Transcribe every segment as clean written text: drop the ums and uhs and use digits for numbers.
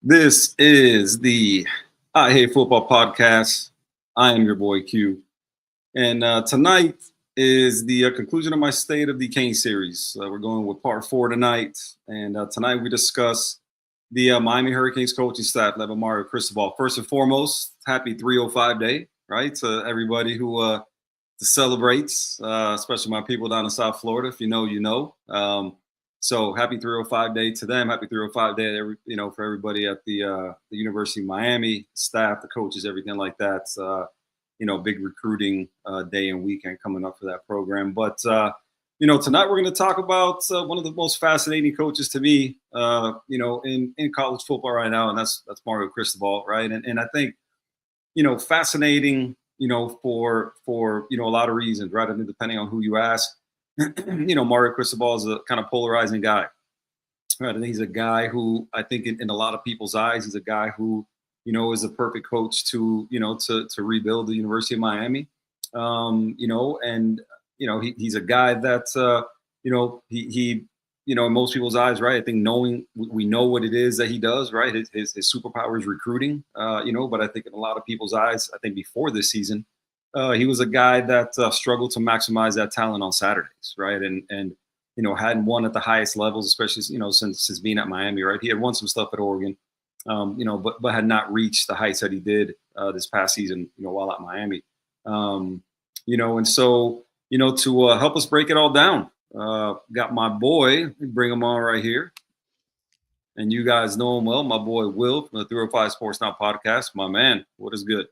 This is the I Hate Football podcast. I am your boy Q. And tonight is the conclusion of my State of Decay series. We're going with part 4 tonight. And tonight we discuss the Miami Hurricanes coaching staff led by Mario Cristobal. First and foremost, happy 305 day, right? To everybody who celebrates, especially my people down in South Florida. If you know, you know. So happy 305 day to them. Happy 305 day, for everybody at the University of Miami, staff, the coaches, everything like that. Big recruiting day and weekend coming up for that program. But tonight we're going to talk about one of the most fascinating coaches to me, in college football right now, and that's Mario Cristobal, right? And I think, fascinating, for a lot of reasons, right? I mean, depending on who you ask. Mario Cristobal is a kind of polarizing guy. Right? And he's a guy who I think in a lot of people's eyes, he's a guy who, is a perfect coach to rebuild the University of Miami. He's a guy that, he in most people's eyes, right? I think we know what it is that he does, right? His superpower is recruiting, but I think in a lot of people's eyes, I think before this season, he was a guy that struggled to maximize that talent on Saturdays, right? And hadn't won at the highest levels, especially since being at Miami, right? He had won some stuff at Oregon, but had not reached the heights that he did this past season, while at Miami. And so to help us break it all down, got my boy, bring him on right here. And you guys know him well, my boy Will from the 305 Sports Now podcast. My man, what is good?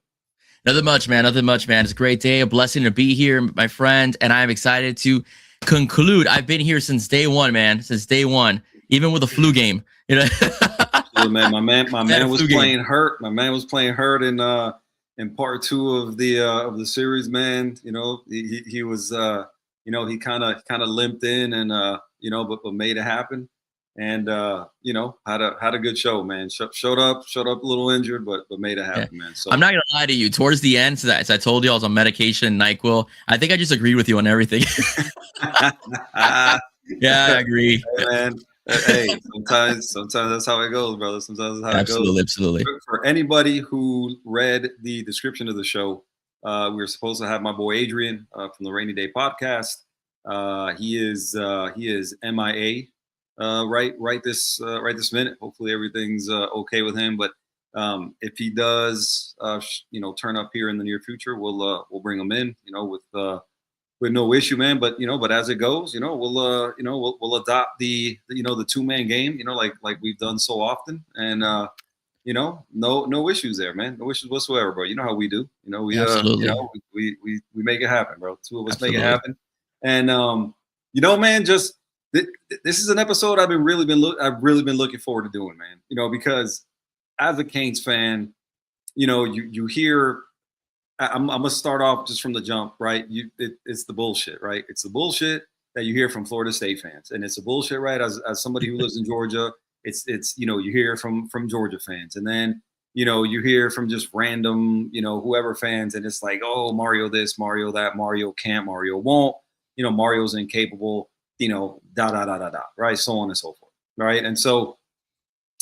Nothing much, man. It's a great day, a blessing to be here, my friend, and I'm excited to conclude. I've been here since day one, man. Since day one, even with a flu game. Man, my man was playing hurt. My man was playing hurt in part 2 of the series, man. He was he kind of limped in and but made it happen. And had a good show, man. Showed up a little injured, but made it happen, man. So I'm not gonna lie to you. Towards the end, as I told you, I was on medication, NyQuil. I think I just agreed with you on everything. Yeah, I agree. Hey, man. Hey, sometimes that's how it goes, brother. Sometimes that's how it goes. Absolutely. For anybody who read the description of the show, we were supposed to have my boy Adrian from the Rainy Day podcast. He is MIA. Right this minute. Hopefully everything's okay with him. But if he does, turn up here in the near future, we'll bring him in. With no issue, man. But but as it goes, we'll adopt the 2-man game. Like we've done so often, and no issues there, man. No issues whatsoever, bro. You know how we do. We make it happen, bro. 2 of us make it happen, and man, just. This is an episode I've really been looking forward to doing, man. Because as a Canes fan, you hear. I'm gonna start off just from the jump, right? It's the bullshit, right? It's the bullshit that you hear from Florida State fans, and it's the bullshit, right? As somebody who lives in Georgia, it's you hear from Georgia fans, and then you hear from just random whoever fans, and it's like, oh, Mario this, Mario that, Mario can't, Mario won't, Mario's incapable. Right? So on and so forth, right? And so,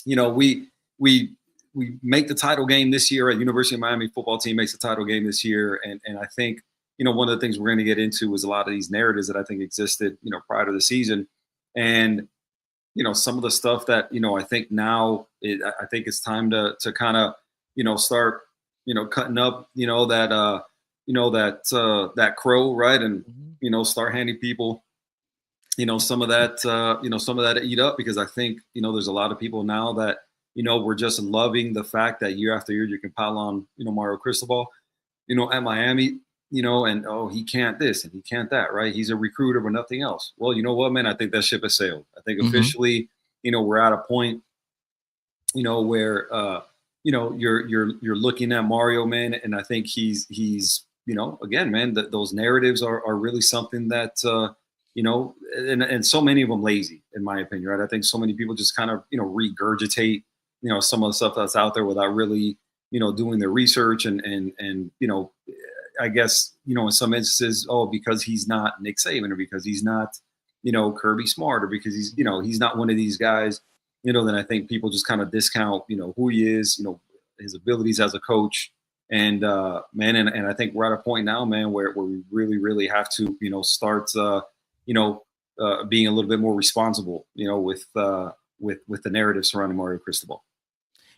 we make the title game this year at University of Miami. Football team makes the title game this year, and I think one of the things we're going to get into is a lot of these narratives that I think existed prior to the season, and some of the stuff that I think now I think it's time to kind of start cutting up that crow, right, and start handing people. Some of that to eat up, because I think, there's a lot of people now that, we're just loving the fact that year after year you can pile on, Mario Cristobal, at Miami, and, oh, he can't this and he can't that, right? He's a recruiter, but nothing else. Well, you know what, man? I think that ship has sailed. I think officially, we're at a point, where, you're looking at Mario, man, and I think he's again, man, those narratives are really something that, and so many of them lazy, in my opinion, right? I think so many people just kind of, regurgitate, some of the stuff that's out there without really, doing their research and I guess, in some instances, oh, because he's not Nick Saban, or because he's not, Kirby Smart, or because he's not one of these guys, then I think people just kind of discount, who he is, his abilities as a coach. And man, and I think we're at a point now, man, where we really, really have to, start, being a little bit more responsible, with the narrative surrounding Mario Cristobal.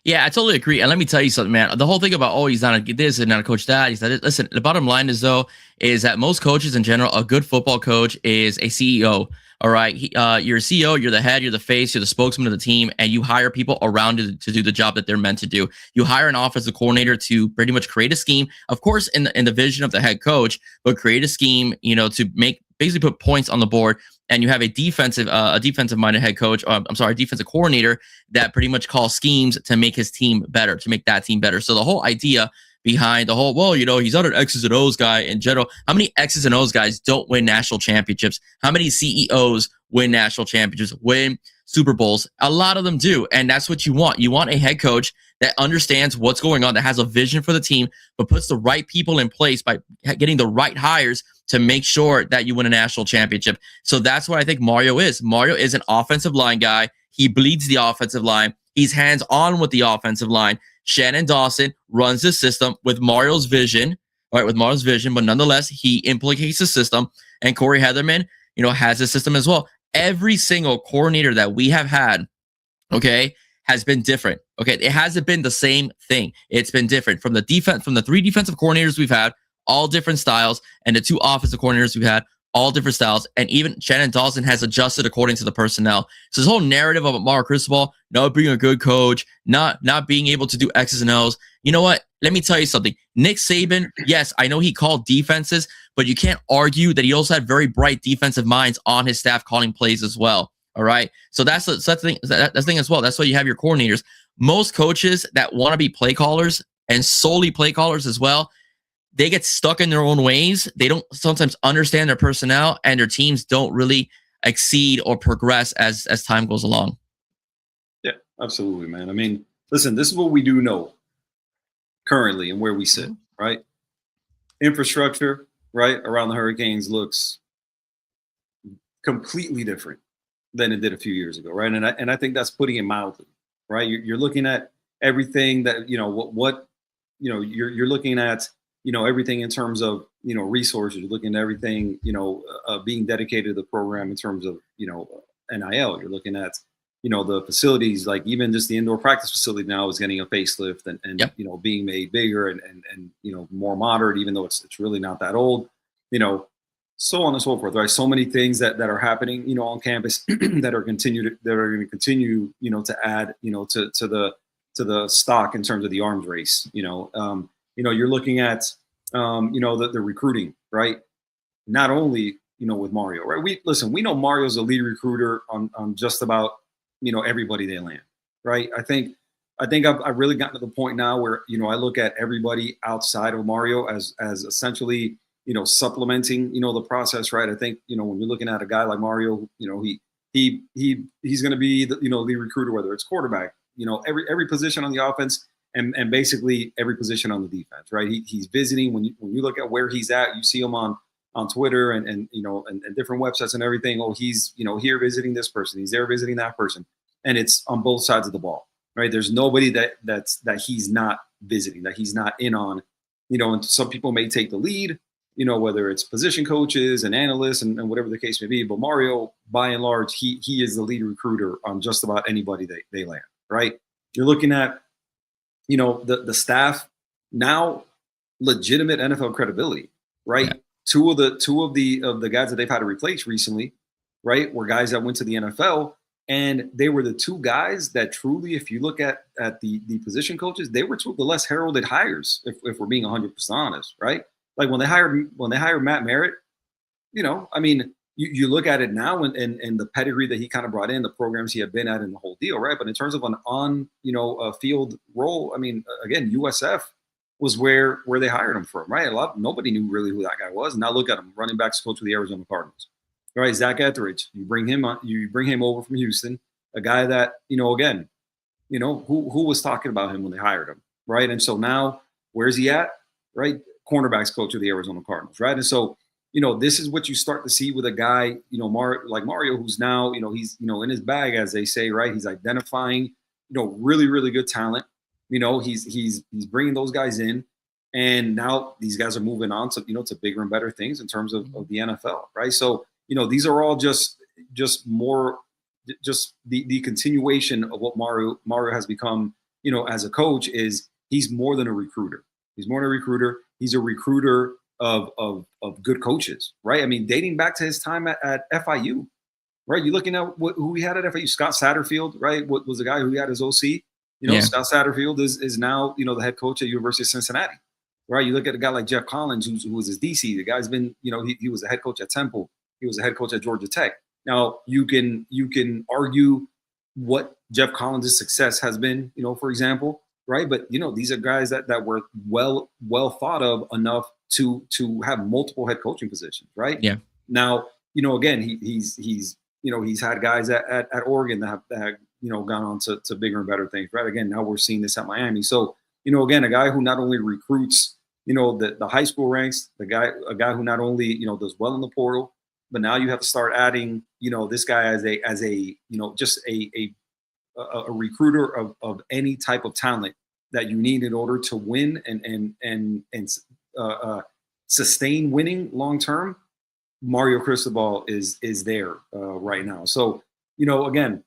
Yeah, I totally agree. And let me tell you something, man. The whole thing about, oh, he's not a this and not a coach that. He's not. Listen, the bottom line is that most coaches in general, a good football coach is a CEO. All right, you're a CEO, you're the head, you're the face, you're the spokesman of the team, and you hire people around you to do the job that they're meant to do. You hire an offensive coordinator to pretty much create a scheme, of course, in the vision of the head coach, but create a scheme, to basically put points on the board. And you have a defensive minded head coach, a defensive coordinator that pretty much calls schemes to make his team better, to make that team better. So the whole idea behind the whole, he's not an X's and O's guy in general. How many X's and O's guys don't win national championships? How many CEOs win national championships, win Super Bowls? A lot of them do. And that's what you want. You want a head coach that understands what's going on, that has a vision for the team, but puts the right people in place by getting the right hires to make sure that you win a national championship. So that's what I think Mario is. Mario is an offensive line guy. He bleeds the offensive line. He's hands-on with the offensive line. Shannon Dawson runs the system with Mario's vision, but nonetheless, he implicates the system. And Corey Heatherman, has a system as well. Every single coordinator that we have had, has been different. Okay, it hasn't been the same thing. It's been different from the 3 defensive coordinators we've had, all different styles, and the 2 offensive coordinators we've had, all different styles. And even Shannon Dawson has adjusted according to the personnel. So this whole narrative about Mario Cristobal not being a good coach, not being able to do X's and O's. You know what? Let me tell you something. Nick Saban, yes, I know he called defenses, but you can't argue that he also had very bright defensive minds on his staff calling plays as well. All right. So that's the thing as well. That's why you have your coordinators. Most coaches that want to be play callers and solely play callers as well, they get stuck in their own ways. They don't sometimes understand their personnel, and their teams don't really exceed or progress as time goes along. Yeah, absolutely, man. I mean, listen, this is what we do know currently and where we sit, right? Infrastructure, right, around the Hurricanes looks completely different than it did a few years ago, right? And I think that's putting it mildly, right? You're looking at everything that, you're looking at, everything in terms of, resources. You're looking at everything, being dedicated to the program in terms of, NIL. You're looking at, the facilities, like even just the indoor practice facility now is getting a facelift and Yep. Being made bigger and more modern, even though it's really not that old, so on and so forth, right? So many things that are happening, on campus that are going to continue, to add, to the stock in terms of the arms race. You're looking at, the recruiting, right? Not only, with Mario, right? We know Mario's a lead recruiter on just about, everybody they land, right? I think I've really gotten to the point now where, I look at everybody outside of Mario as essentially, supplementing, the process, right? I think, when you're looking at a guy like Mario, he's going to be the, lead recruiter, whether it's quarterback, every position on the offense and basically every position on the defense, right? He's visiting. When you look at where he's at, you see him on Twitter and different websites and everything. Oh, he's, here visiting this person. He's there visiting that person. And it's on both sides of the ball, right? There's nobody that he's not visiting, that he's not in on, and some people may take the lead, whether it's position coaches and analysts and whatever the case may be. But Mario, by and large, he is the lead recruiter on just about anybody they land, right? You're looking at, the staff now, legitimate NFL credibility, right? Yeah. Two of the guys that they've had to replace recently, right, were guys that went to the NFL, and they were the 2 guys that truly, if you look at the position coaches, they were 2 of the less heralded hires, if we're being 100% honest, right? Like when they hired Matt Merritt, I mean, you look at it now and the pedigree that he kind of brought in, the programs he had been at, and the whole deal, right? But in terms of an on field role, I mean, again, USF was where they hired him from, right? Nobody knew really who that guy was. And now look at him, running backs coach of the Arizona Cardinals, right? Zach Etheridge, you bring him over from Houston, a guy that again, who was talking about him when they hired him, right? And so now, where's he at, right? Cornerbacks coach of the Arizona Cardinals, right? And so this is what you start to see with a guy, like Mario, who's now, he's, in his bag, as they say, right? He's identifying, really, really good talent. He's bringing those guys in, and now these guys are moving on to, to bigger and better things in terms of the NFL, right? So, these are all just more, just the continuation of what Mario has become, as a coach. Is he's more than a recruiter. He's more than a recruiter. He's a recruiter of good coaches, right? I mean, dating back to his time at FIU, right? You're looking at who he had at FIU. Scott Satterfield, right? What was the guy who he had as OC? Scott Satterfield is now, the head coach at University of Cincinnati, right? You look at a guy like Jeff Collins, who was his DC. The guy's been, he was a head coach at Temple. He was a head coach at Georgia Tech. Now you can argue what Jeff Collins' success has been, for example, right? But these are guys that were well thought of enough to have multiple head coaching positions, right? Yeah. Now, again, he's had guys at Oregon that have gone on to bigger and better things, right? Again, now we're seeing this at Miami. So, again, a guy who not only recruits, the high school ranks, a guy who not only, does well in the portal, but now you have to start adding, this guy as a just a recruiter of any type of talent that you need in order to win and sustain winning long term. Mario Cristobal is there right now. So, again,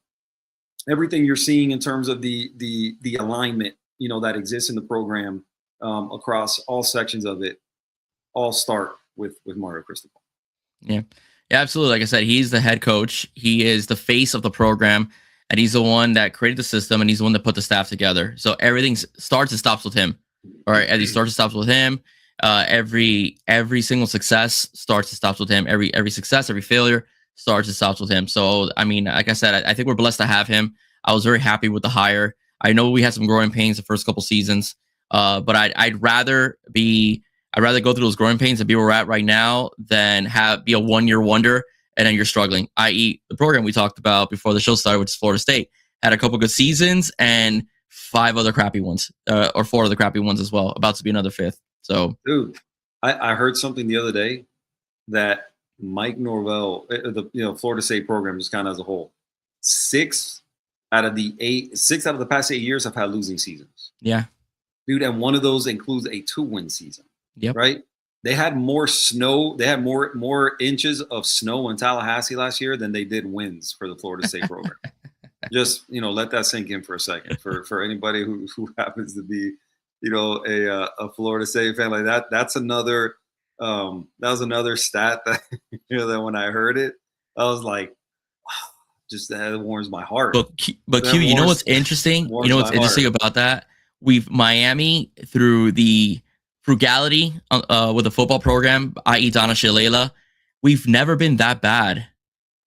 everything you're seeing in terms of the alignment, that exists in the program across all sections of it, all start with Mario Cristobal. Yeah, absolutely. Like I said, he's the head coach. He is the face of the program, and he's the one that created the system, and he's the one that put the staff together. So everything starts and stops with him. All right, as he starts and stops with him. Every single success starts and stops with him. Every success, every failure starts and stops with him. So, I mean, like I said, I think we're blessed to have him. I was very happy with the hire. I know we had some growing pains the first couple seasons, but I'd rather go through those growing pains and be where we're at right now than be a 1-year wonder and then you're struggling. I.e., the program we talked about before the show started, which is Florida State, had a couple good seasons and 5 other crappy ones, or 4 other crappy ones as well. About to be another 5th. So, dude, I heard something the other day that Mike Norvell, the Florida State program, just kind of as a whole, 6 out of the past 8 years have had losing seasons. Yeah, dude, and one of those includes a 2-win season. Yep. Right. They had more snow. They had more inches of snow in Tallahassee last year than they did wins for the Florida State program. Just let that sink in for a second. For anybody who happens to be a Florida State fan like that. That's another that was another stat that that when I heard it, I was like, wow, just that warms my heart. But Q, you know what's interesting? You know what's interesting about that? Miami, through the frugality with the football program, i.e. Donna Shalala, we've never been that bad.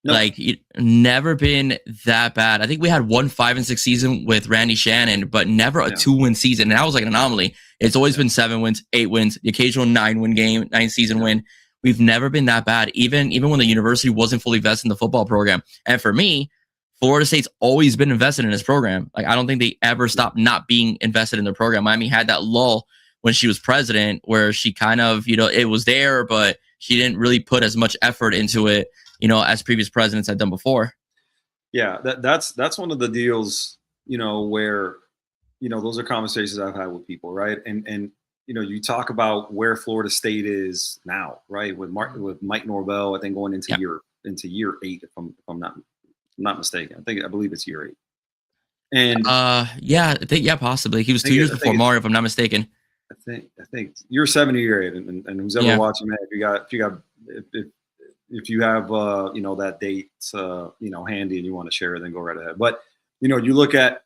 Nope. Like, never been that bad. I think we had 1 5-6 season with Randy Shannon, but never a 2-win season. And that was like an anomaly. It's always been 7 wins, 8 wins, the occasional 9 season win. We've never been that bad, even when the university wasn't fully vested in the football program. And for me, Florida State's always been invested in this program. Like, I don't think they ever stopped not being invested in their program. Miami had that lull when she was president, where she kind of, it was there, but she didn't really put as much effort into it, as previous presidents had done before. Yeah, that's one of the deals, where, those are conversations I've had with people, right? And you talk about where Florida State is now, right? With Mike Norvell, I think going into year 8, if I'm not mistaken. I believe it's year 8. And possibly. He was 2 years before Mario, if I'm not mistaken. I think you're 7 or year 8, and who's ever watching, man, if you have that date handy and you want to share it, then go right ahead. But you look at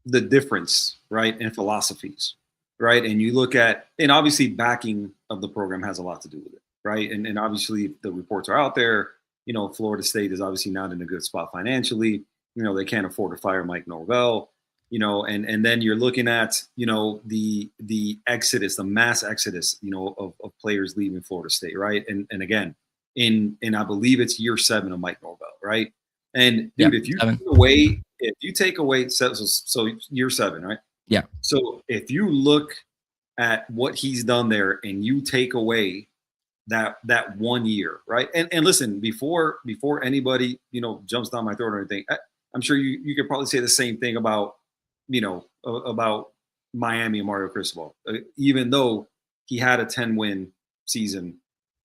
the difference, right, in philosophies, right, and you look at, and obviously backing of the program has a lot to do with it, right, and obviously the reports are out there. Florida State is obviously not in a good spot financially. They can't afford to fire Mike Norvell. And then you're looking at, the exodus, the mass exodus, of players leaving Florida State, right? And again, in I believe it's year 7 of Mike Norvell, right? And dude, if you take away, so year 7, right? Yeah. So if you look at what he's done there, and you take away that 1 year, right? And listen, before anybody jumps down my throat or anything, I'm sure you could probably say the same thing about about Miami and Mario Cristobal, even though he had a 10-win season.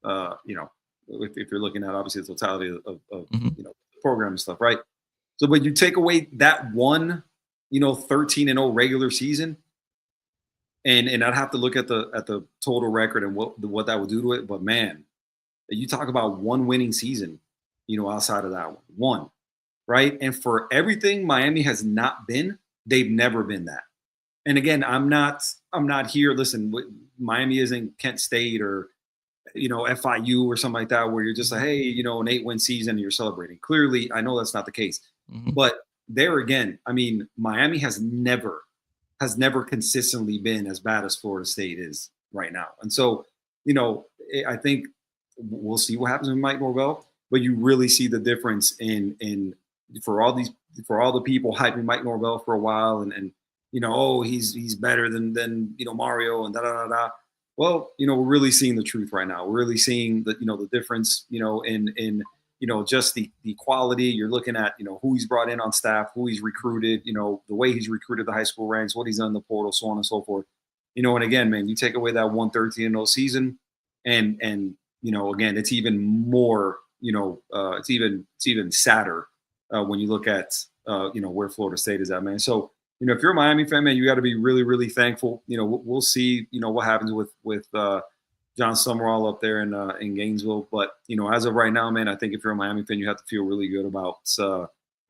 If you're looking at obviously the totality of the program and stuff, right? So, but you take away that one, 13-0 regular season, and I'd have to look at the total record and what that would do to it. But man, you talk about one winning season, outside of that one, right? And for everything Miami has not been, they've never been that. And again, I'm not here. Listen, Miami isn't Kent State or FIU or something like that, where you're just like, hey, an 8-win season and you're celebrating. Clearly, I know that's not the case. But there again, I mean, Miami has never consistently been as bad as Florida State is right now. And so, I think we'll see what happens with Mike Norvell, but you really see the difference in for all the people hyping Mike Norvell for a while and he's better than Mario and da da da da. Well, we're really seeing the truth right now. We're really seeing the difference, in just the quality. You're looking at, who he's brought in on staff, who he's recruited, the way he's recruited the high school ranks, what he's done in the portal, so on and so forth. And again, man, you take away that 1-13-0 season and again, it's even more, it's even sadder when you look at, where Florida State is at, man. So, if you're a Miami fan, man, you got to be really, really thankful. We'll see, what happens with John Summerall up there in Gainesville. But, as of right now, man, I think if you're a Miami fan, you have to feel really good about,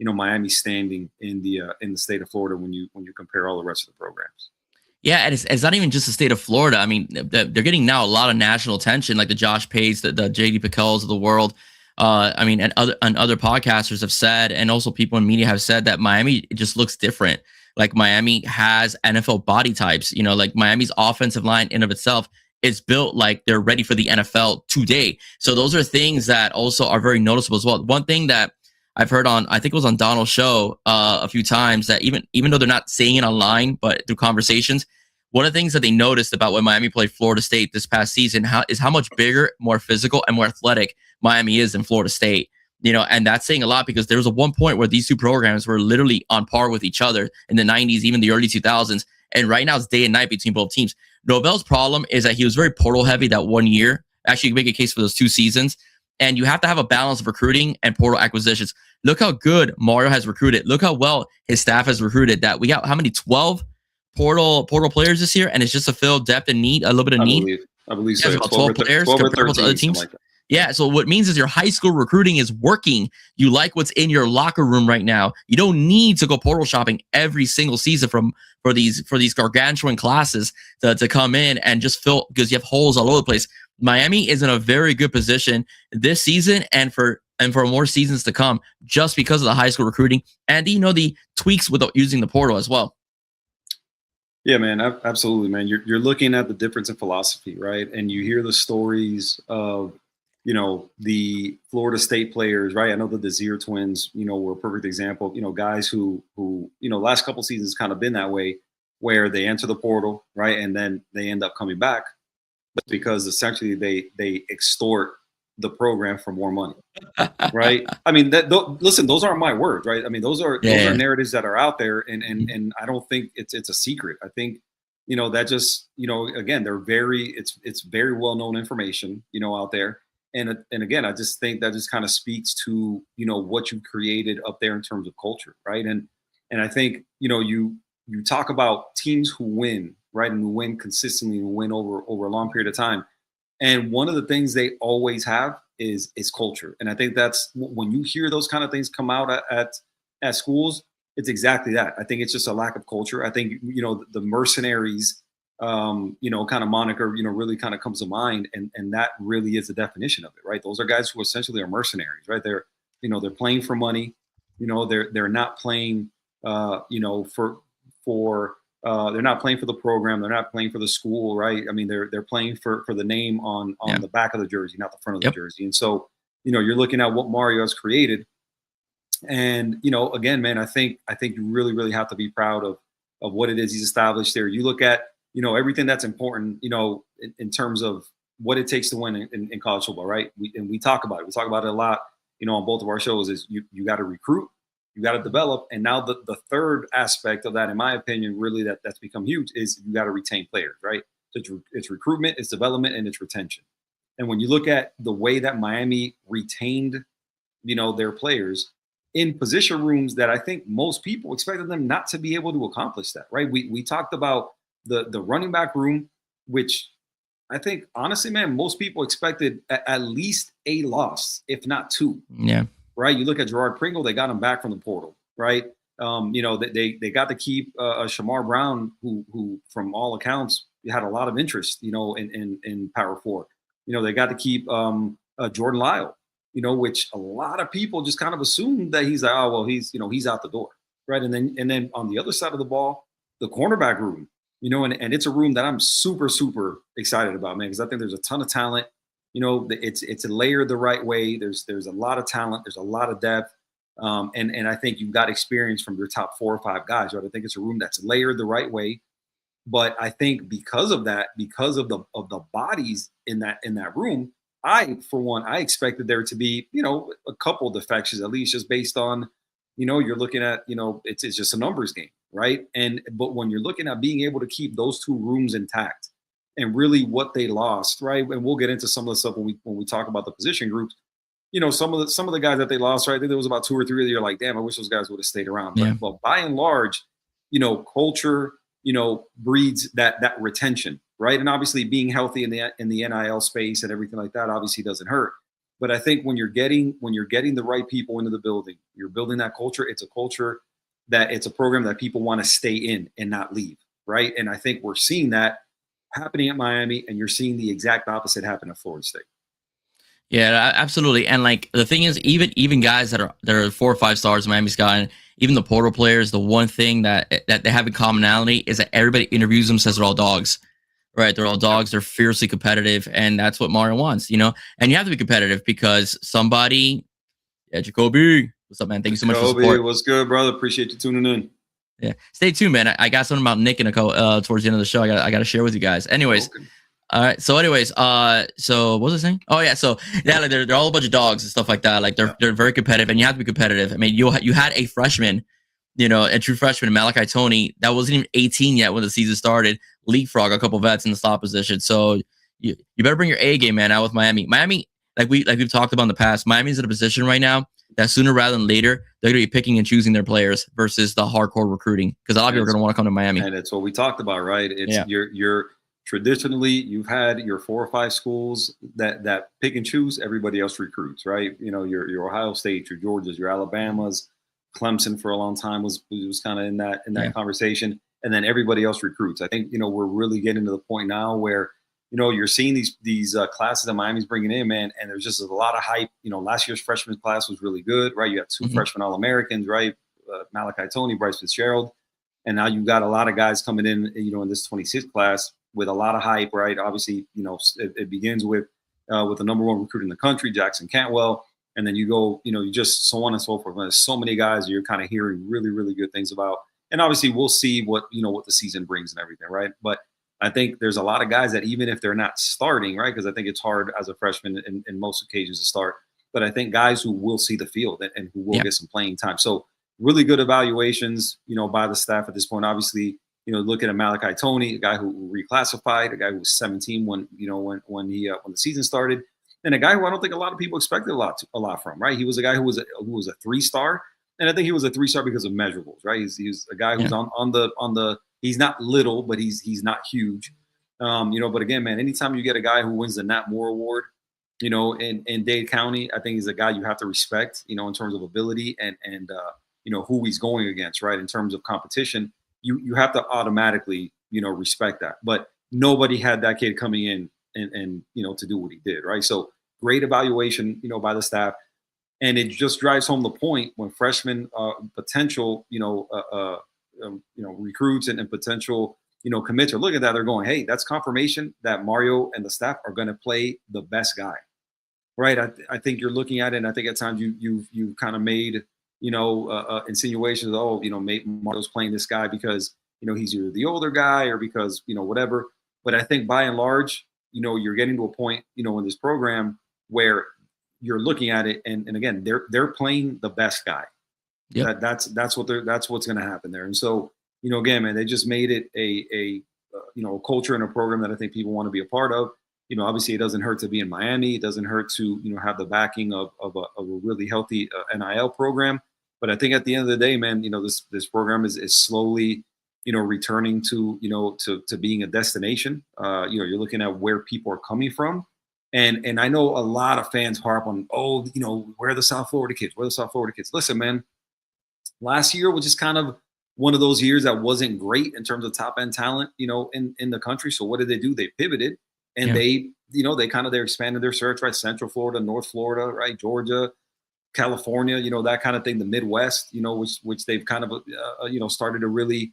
Miami's standing in the state of Florida when you compare all the rest of the programs. Yeah, and it's not even just the state of Florida. I mean, they're getting now a lot of national attention, like the Josh Pates, the JD Pickels of the world. And other podcasters have said, and also people in media have said that Miami just looks different. Like Miami has NFL body types, like Miami's offensive line in of itself is built like they're ready for the NFL today. So those are things that also are very noticeable as well. One thing that I've heard on, I think it was on Donald's show a few times, that even though they're not saying it online, but through conversations, one of the things that they noticed about when Miami played Florida State this past season is how much bigger, more physical, and more athletic Miami is than Florida State. And that's saying a lot, because there was a one point where these two programs were literally on par with each other in the 90s, even the early 2000s. And right now it's day and night between both teams. Norvell's problem is that he was very portal heavy that 1 year. Actually, you can make a case for those 2 seasons. And you have to have a balance of recruiting and portal acquisitions. Look how good Mario has recruited. Look how well his staff has recruited. That we got how many 12 portal players this year, and it's just to fill depth and need, a little bit of need. I believe so. About 12 players compared to other teams. Like yeah, so what it means is your high school recruiting is working. You like what's in your locker room right now. You don't need to go portal shopping every single season for these gargantuan classes to come in and just fill, because you have holes all over the place. Miami is in a very good position this season and for more seasons to come, just because of the high school recruiting and the tweaks without using the portal as well. Yeah, man, absolutely, man. You're looking at the difference in philosophy, right? And you hear the stories of the Florida State players, right? I know the Desir twins, were a perfect example. Guys who last couple seasons kind of been that way, where they enter the portal, right, and then they end up coming back, but because essentially they extort the program for more money, right? I mean, listen, those aren't my words, right? I mean, those are narratives that are out there, and I don't think it's a secret. I think that just again, it's very well known information out there. And again, I just think that just kind of speaks to, what you created up there in terms of culture, right? And I think, you talk about teams who win, right? And who win consistently and win over a long period of time. And one of the things they always have is culture. And I think that's when you hear those kind of things come out at schools, it's exactly that. I think it's just a lack of culture. I think, the mercenaries, kind of moniker, really kind of comes to mind. And that really is the definition of it, right? Those are guys who essentially are mercenaries, right? They're playing for money. They're not playing, they're not playing for the program. They're not playing for the school, right? I mean, they're playing for the name on the back of the jersey, not the front of the jersey. And so, you're looking at what Mario has created. And, again, man, I think you really, really have to be proud of what it is he's established there. You look at, everything that's important, in terms of what it takes to win in college football, right? We talk about it. We talk about it a lot, on both of our shows. Is you got to recruit, you got to develop, and now the third aspect of that, in my opinion, really that's become huge is you got to retain players, right? So it's recruitment, it's development, and it's retention. And when you look at the way that Miami retained, their players in position rooms that I think most people expected them not to be able to accomplish that, right? We talked about the running back room, which I think honestly, man, most people expected at least a loss, if not two. Yeah. Right. You look at Gerard Pringle, they got him back from the portal, right? They got to keep Shamar Brown, who from all accounts had a lot of interest, in Power Four. They got to keep Jordan Lyle, which a lot of people just kind of assumed that he's like, oh well, he's out the door, right? And then on the other side of the ball, the cornerback room, and it's a room that I'm super excited about, man, because I think there's a ton of talent. It's layered the right way. There's a lot of talent. There's a lot of depth. And I think you've got experience from your top 4 or 5 guys, right? I think it's a room that's layered the right way. But I think because of that, because of the bodies in that room, I expected there to be, a couple defections, at least just based on, you're looking at, it's just a numbers game, right? But when you're looking at being able to keep those 2 rooms intact, and really what they lost, right? And we'll get into some of the stuff when we talk about the position groups. Some of the guys that they lost, right? I think there was about 2 or 3 that you're like, damn, I wish those guys would have stayed around. Yeah. But by and large, culture, breeds that retention, right? And obviously being healthy in the NIL space and everything like that obviously doesn't hurt. But I think when you're getting the right people into the building, you're building that culture. It's a culture that it's a program that people want to stay in and not leave, right? And I think we're seeing that happening at Miami, and you're seeing the exact opposite happen at Florida State. Yeah, absolutely. And like the thing is, even guys that are 4 or 5 stars in Miami's gotten, even the portal players, the one thing that they have in commonality is that everybody interviews them, says they're all dogs, right? They're all dogs. They're fiercely competitive, and that's what Mario wants, And you have to be competitive because somebody, Jacoby, what's up, man? Thank you so much for the support. What's good, brother? Appreciate you tuning in. Yeah, stay tuned, man. I got something about Nick and Nicole towards the end of the show. I got to share with you guys. Anyways, all right. So, so what was I saying? Oh yeah, so yeah, like they're all a bunch of dogs and stuff like that. Like they're very competitive, and you have to be competitive. I mean, you had a freshman, a true freshman, Malachi Tony, that wasn't even 18 yet when the season started. Leapfrog a couple vets in the slot position. So you better bring your A game, man, out with Miami. Miami, like we've talked about in the past, Miami's in a position right now that sooner rather than later, they're going to be picking and choosing their players versus the hardcore recruiting, because a lot of people are going to want to come to Miami. And it's what we talked about, right? You're traditionally, you've had your 4 or 5 schools that pick and choose. Everybody else recruits, right? Your Ohio State, your Georgias, your Alabamas, Clemson for a long time was kind of in that conversation, and then everybody else recruits. I think we're really getting to the point now where you're seeing these classes that Miami's bringing in, man, and there's just a lot of hype. Last year's freshman class was really good, right? You had 2 freshman All-Americans, right? Malachi Tony, Bryce Fitzgerald, and now you've got a lot of guys coming in, in this 26th class with a lot of hype, right? Obviously, it begins with the number 1 recruit in the country, Jackson Cantwell, and then you go, you just so on and so forth. There's so many guys you're kind of hearing really, really good things about, and obviously we'll see what the season brings and everything, right? But I think there's a lot of guys that even if they're not starting, right, because I think it's hard as a freshman in most occasions to start, but I think guys who will see the field and who will get some playing time. So really good evaluations, by the staff at this point. Obviously, looking at Malachi Tony, a guy who reclassified, a guy who was 17 when the season started, and a guy who I don't think a lot of people expected a lot from, right? He was a guy who was a 3-star, and I think he was a 3-star because of measurables, right? He's a guy who's on the he's not little, but he's not huge. But again, man, anytime you get a guy who wins the Nat Moore Award, in Dade County, I think he's a guy you have to respect, in terms of ability and who he's going against, right? In terms of competition, you have to automatically, respect that. But nobody had that kid coming in and to do what he did, right? So great evaluation, by the staff. And it just drives home the point when freshmen potential, recruits and potential, commits are looking at that. They're going, hey, that's confirmation that Mario and the staff are going to play the best guy, right? I think you're looking at it, and I think at times you've kind of made, insinuations. Maybe Mario's playing this guy because he's either the older guy or because, whatever. But I think by and large, you're getting to a point, in this program where you're looking at it, and again, they're playing the best guy. Yep. That's what's going to happen there. And so, again, man, they just made it a culture and a program that I think people want to be a part of. Obviously, it doesn't hurt to be in Miami. It doesn't hurt to have the backing of a really healthy NIL program. But I think at the end of the day, man, this program is slowly returning to to being a destination. You're looking at where people are coming from. And I know a lot of fans harp on, where are the South Florida kids? Where are the South Florida kids? Listen, man, last year was just kind of one of those years that wasn't great in terms of top end talent, in the country. So what did they do? They pivoted and they expanded their search, right? Central Florida, North Florida, right? Georgia, California, that kind of thing, the Midwest, which they've kind of, started to really,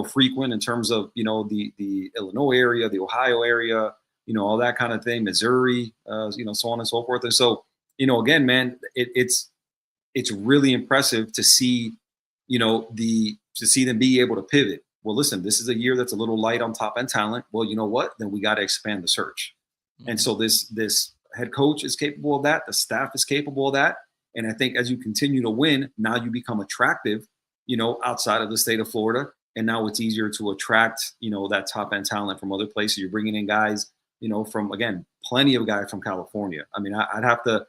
frequent in terms of, the Illinois area, the Ohio area, all that kind of thing, Missouri, so on and so forth. And so, again, man, it's really impressive to see, to see them be able to pivot. Well, listen, this is a year that's a little light on top end talent. Well, you know what? Then we got to expand the search. Mm-hmm. And so this head coach is capable of that. The staff is capable of that. And I think as you continue to win, now you become attractive, outside of the state of Florida. And now it's easier to attract, that top end talent from other places. You're bringing in guys, from, again, plenty of guys from California. I mean, I'd have to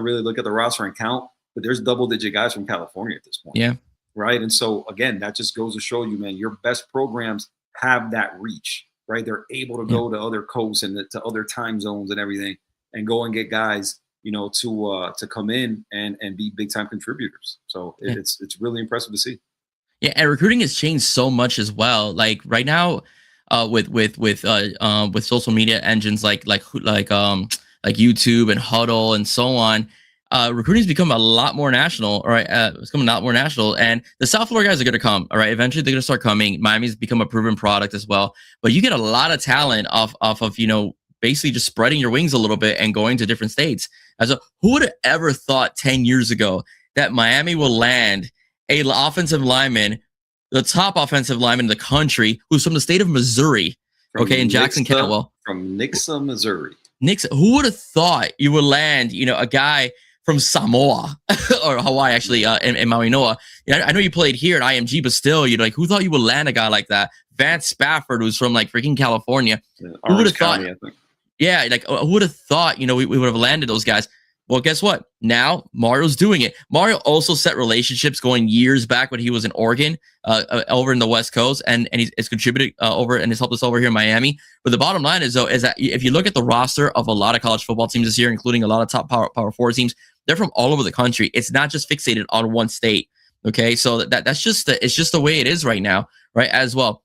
really look at the roster and count, but there's double digit guys from California at this point. Yeah. Right. And so, again, that just goes to show you, man, your best programs have that reach, right? They're able to go to other coasts and to other time zones and everything and go and get guys, to come in and be big time contributors. So it's really impressive to see. Yeah. And recruiting has changed so much as well. Like right now, with social media engines like YouTube and Huddle and so on, recruiting's become a lot more national. All right, it's becoming a lot more national, and the South Florida guys are going to come. All right, eventually they're going to start coming. Miami's become a proven product as well, but you get a lot of talent off of basically just spreading your wings a little bit and going to different states. Who would have ever thought 10 years ago that Miami will land a offensive lineman, the top offensive lineman in the country, who's from the state of Missouri, in Jackson Cantwell, from Nixa, Missouri. Nixa, who would have thought you would land, a guy from Samoa or Hawaii, actually, in Maui Noa. I know you played here at IMG, but still, who thought you would land a guy like that? Vance Spafford, who's from freaking California. Who would have thought? Yeah, who would have thought? We would have landed those guys. Well, guess what? Now Mario's doing it. Mario also set relationships going years back when he was in Oregon, over in the West Coast, and he's contributed over and has helped us over here in Miami. But the bottom line is that if you look at the roster of a lot of college football teams this year, including a lot of top power four teams, they're from all over the country. It's not just fixated on one state. Okay, so that's just it's just the way it is right now, right? As well.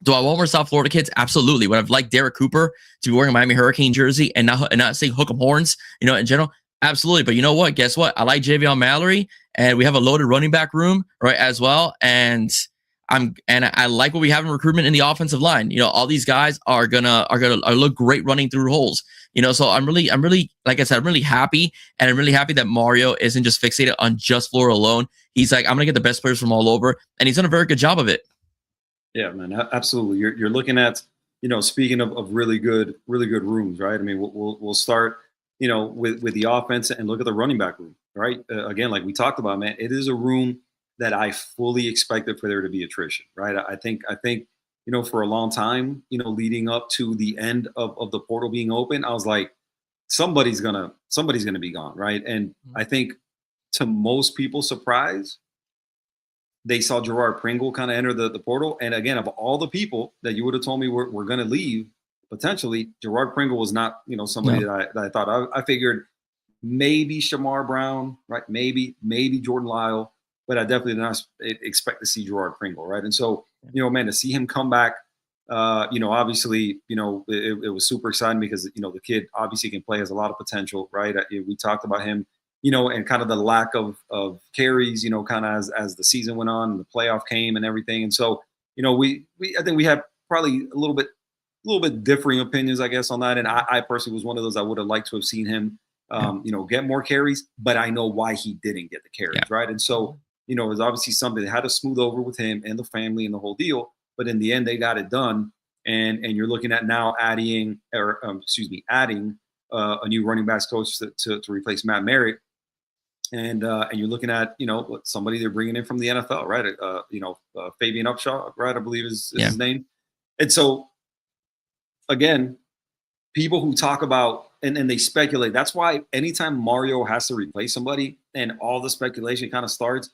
Do I want more South Florida kids? Absolutely. Would I've liked Derek Cooper to be wearing a Miami Hurricane jersey and not saying hook 'em horns, in general? Absolutely. But you know what? Guess what? I like Javion Mallory, and we have a loaded running back room, right, as well. And I like what we have in recruitment in the offensive line. All these guys are gonna look great running through holes. So I'm really, like I said, I'm really happy, and I'm really happy that Mario isn't just fixated on just Florida alone. He's like, I'm gonna get the best players from all over, and he's done a very good job of it. Yeah, man, absolutely. You're looking at, speaking of really good rooms, right? I mean, we'll start, with the offense and look at the running back room, right? Again, like we talked about, man, it is a room that I fully expected for there to be attrition, right? I think, for a long time, leading up to the end of the portal being open, I was like, somebody's gonna be gone, right? And I think to most people's surprise, they saw Gerard Pringle kind of enter the portal. And again, of all the people that you would have told me were going to leave, potentially, Gerard Pringle was not, somebody that I thought. I figured maybe Shamar Brown, right? Maybe Jordan Lyle, but I definitely did not expect to see Gerard Pringle, right? And so, man, to see him come back, obviously, it was super exciting because, the kid obviously can play, has a lot of potential, right? We talked about him, and kind of the lack of carries, kind of as the season went on and the playoff came and everything. And so, I think we have probably a little bit differing opinions, I guess, on that. And I personally was one of those I would have liked to have seen him, get more carries, but I know why he didn't get the carries, right? And so, it was obviously something that had to smooth over with him and the family and the whole deal. but in the end they got it done. And you're looking at now adding a new running backs coach to replace Matt Merritt. And you're looking at, somebody they're bringing in from the NFL, right? Fabian Upshaw, right? I believe is his name. And so, again, people who talk about and they speculate. That's why anytime Mario has to replace somebody and all the speculation kind of starts,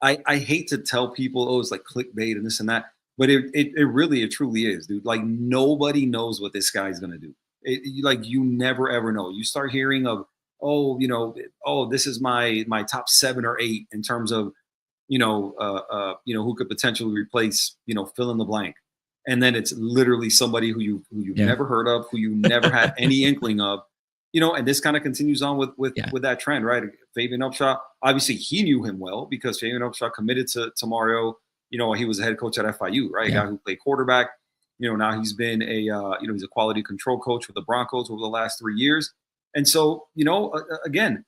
I hate to tell people, oh, it's like clickbait and this and that, but it truly is, dude. Like nobody knows what this guy's gonna do. You never ever know. You start hearing of, this is my top 7 or 8 in terms of, who could potentially replace, fill in the blank. And then it's literally somebody who you've never heard of, who you never had any inkling of, and this kind of continues on with that trend, right? Fabian Upshaw, obviously he knew him well because Fabian Upshaw committed to Mario. He was a head coach at FIU, right? A guy who played quarterback. Now he's been he's a quality control coach with the Broncos over the last 3 years. And so, again,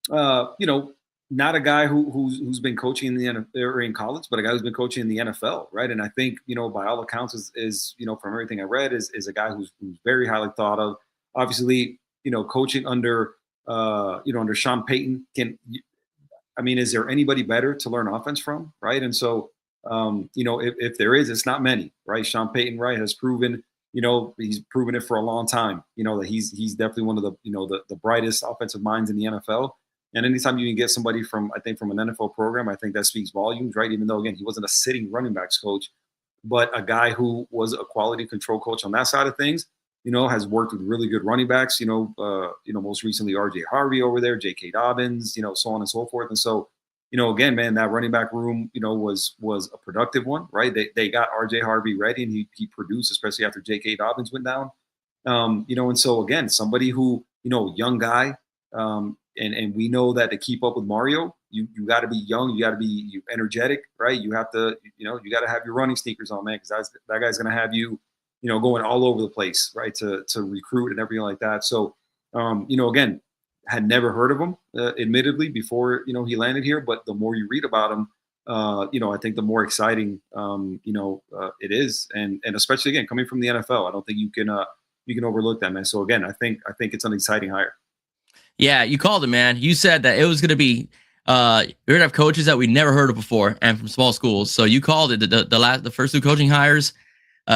not a guy who's been coaching in the NFL or in college, but a guy who's been coaching in the NFL, right? And I think, by all accounts, is from everything I read, is a guy who's very highly thought of. Obviously, coaching under under Sean Payton is there anybody better to learn offense from, right? And so, if there is, it's not many, right? Sean Payton, right, has proven, he's proven it for a long time, that he's definitely one of the brightest offensive minds in the NFL. And anytime you can get somebody from an NFL program, I think that speaks volumes, right? Even though, again, he wasn't a sitting running backs coach, but a guy who was a quality control coach on that side of things, has worked with really good running backs, most recently RJ Harvey over there, J.K. Dobbins, so on and so forth. And so, again, man, that running back room, was a productive one, right? They got RJ Harvey ready and he produced, especially after J.K. Dobbins went down. And so, again, somebody who, young guy, and we know that to keep up with Mario, you got to be young, you got to be energetic, right? You have to, you got to have your running sneakers on, man, because that guy's going to have you, going all over the place, right? To recruit and everything like that. So, again, had never heard of him, admittedly, before, he landed here. But the more you read about him, I think the more exciting, it is. And especially, again, coming from the NFL, I don't think you can overlook that, man. So, again, I think it's an exciting hire. Yeah, you called it, man. You said that it was going to be you're going to have coaches that we never heard of before and from small schools. So you called it. The first 2 coaching hires,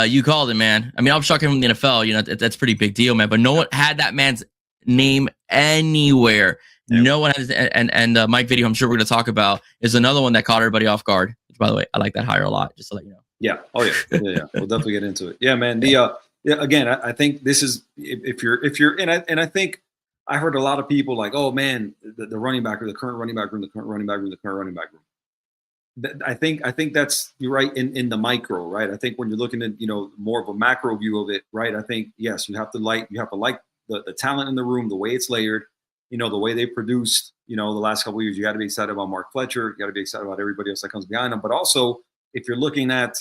you called it, man. I mean, I'm shocking from the NFL. That's a pretty big deal, man. But no one had that man's name anywhere. Yeah. No one has. And Mike Video, I'm sure we're going to talk about, is another one that caught everybody off guard. Which, by the way, I like that hire a lot. Just to let you know. Yeah. Oh yeah. Yeah. We'll definitely get into it. Yeah, man. Again, I think this is if you're and I think. I heard a lot of people like, oh man, the running back or the current running back room, the current running back room, the current running back room. I think that's, you're right in the micro, right? I think when you're looking at, more of a macro view of it, right? I think, yes, you have to like the talent in the room, the way it's layered, the way they produced, the last couple of years. You got to be excited about Mark Fletcher. You got to be excited about everybody else that comes behind them. But also, if you're looking at,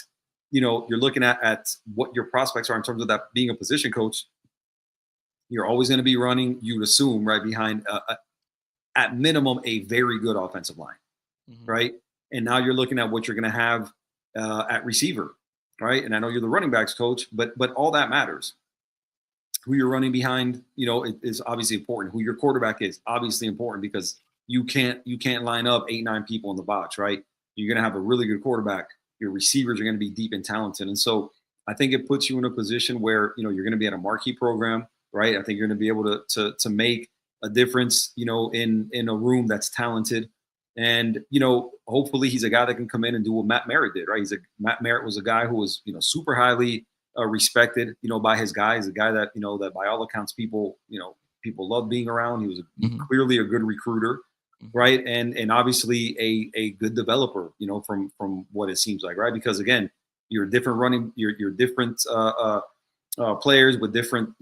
at what your prospects are in terms of that being a position coach, you're always going to be running, you'd assume, right behind, at minimum, a very good offensive line, right? And now you're looking at what you're going to have at receiver, right? And I know you're the running backs coach, but all that matters. Who you're running behind, is obviously important. Who your quarterback is obviously important because you can't line up 8-9 people in the box, right? You're going to have a really good quarterback. Your receivers are going to be deep and talented, and so I think it puts you in a position where you're going to be at a marquee program. Right. I think you're going to be able to make a difference, in a room that's talented. And, hopefully he's a guy that can come in and do what Matt Merritt did. Right. Matt Merritt was a guy who was, super highly respected, by his guys, a guy that, that by all accounts, people love being around. He was clearly a good recruiter. Right. And obviously a good developer, from what it seems like. Right. Because, again, you're different you're different players with different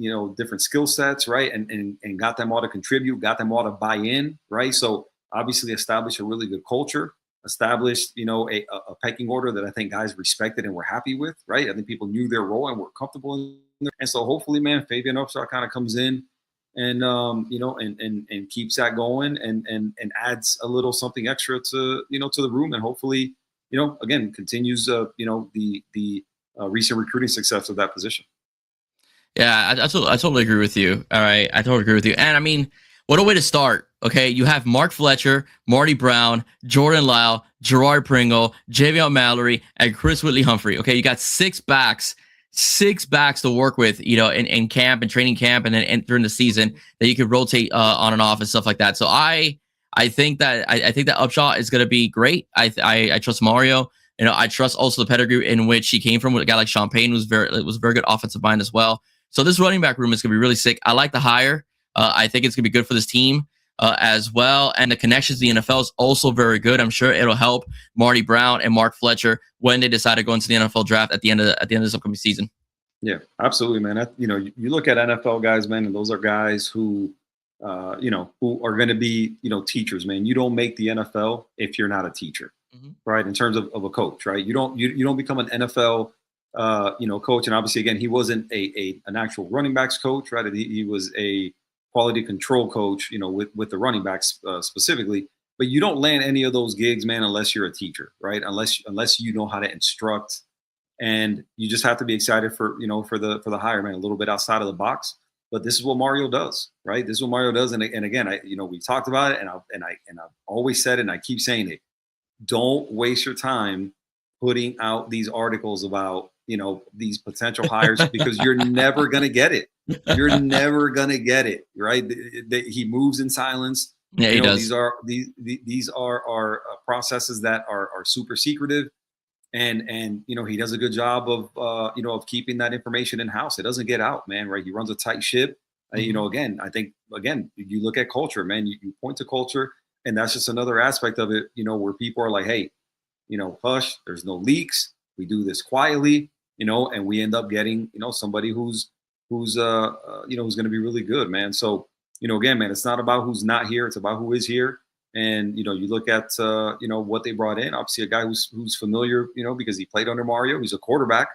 skill sets, right? And got them all to contribute, got them all to buy in, right? So obviously establish a really good culture, established, a pecking order that I think guys respected and were happy with, right? I think people knew their role and were comfortable in there. And so hopefully, man, Fabian Upshaw kind of comes in and and keeps that going and adds a little something extra to to the room, and hopefully, again, continues the recent recruiting success of that position. Yeah, I totally agree with you. All right, I totally agree with you. And I mean, what a way to start. Okay, you have Mark Fletcher, Marty Brown, Jordan Lyle, Gerard Pringle, Javion Mallory, and Chris Whitley Humphrey. Okay, you got six backs to work with, in camp and training camp, and then during the season that you could rotate on and off and stuff like that. So I think that Upshaw is going to be great. I trust Mario. I trust also the pedigree in which he came from with a guy like Sean Payne, was very good offensive mind as well. So this running back room is going to be really sick. I like the hire. I think it's going to be good for this team as well. And the connections to the NFL is also very good. I'm sure it'll help Marty Brown and Mark Fletcher when they decide to go into the NFL draft at the end of this upcoming season. Yeah, absolutely, man. You look at NFL guys, man, and those are guys who, who are going to be, teachers, man. You don't make the NFL if you're not a teacher, right? In terms of a coach, right? You don't become an NFL coach. And obviously, again, he wasn't an actual running backs coach, right? He was a quality control coach, with the running backs specifically. But you don't land any of those gigs, man, unless you're a teacher, right? Unless you know how to instruct, and you just have to be excited for the hire, man. A little bit outside of the box, but this is what Mario does, right? This is what Mario does, and again, we talked about it, and I've always said it, and I keep saying it. Don't waste your time putting out these articles about these potential hires because you're never going to get it. You're never going to get it, right? He moves in silence. Yeah, he does. These are processes that are super secretive, and he does a good job of keeping that information in house. It doesn't get out, man. Right? He runs a tight ship. Again, I think you look at culture, man. You point to culture, and that's just another aspect of it. Where people are like, hey, hush. There's no leaks. We do this quietly. And we end up getting, somebody who's going to be really good, man. So, again, man, it's not about who's not here. It's about who is here. And, you look at, what they brought in, obviously a guy who's familiar, because he played under Mario. He's a quarterback,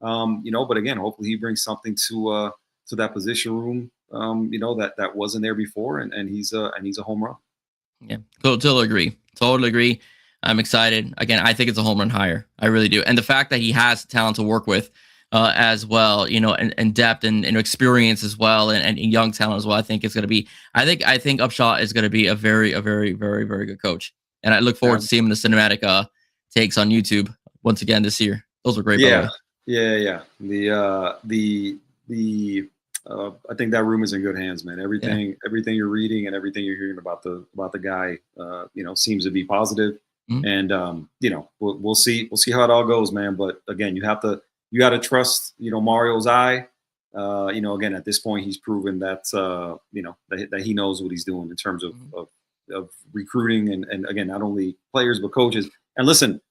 but again, hopefully he brings something to that position room, that wasn't there before. And he's a home run. Yeah, totally agree. I'm excited. Again, I think it's a home run hire. I really do. And the fact that he has talent to work with as well, and depth and experience as well, and young talent as well. I think it's going to be, I think Upshaw is going to be a very, very, very good coach. And I look forward to seeing him in the cinematic takes on YouTube once again this year. Those are great. Yeah. I think that room is in good hands, man. Everything you're reading and everything you're hearing about the guy, seems to be positive. And we'll see how it all goes, man. But again, you got to trust Mario's eye. Again, at this point, he's proven that that he knows what he's doing in terms of recruiting and again, not only players but coaches. And listen,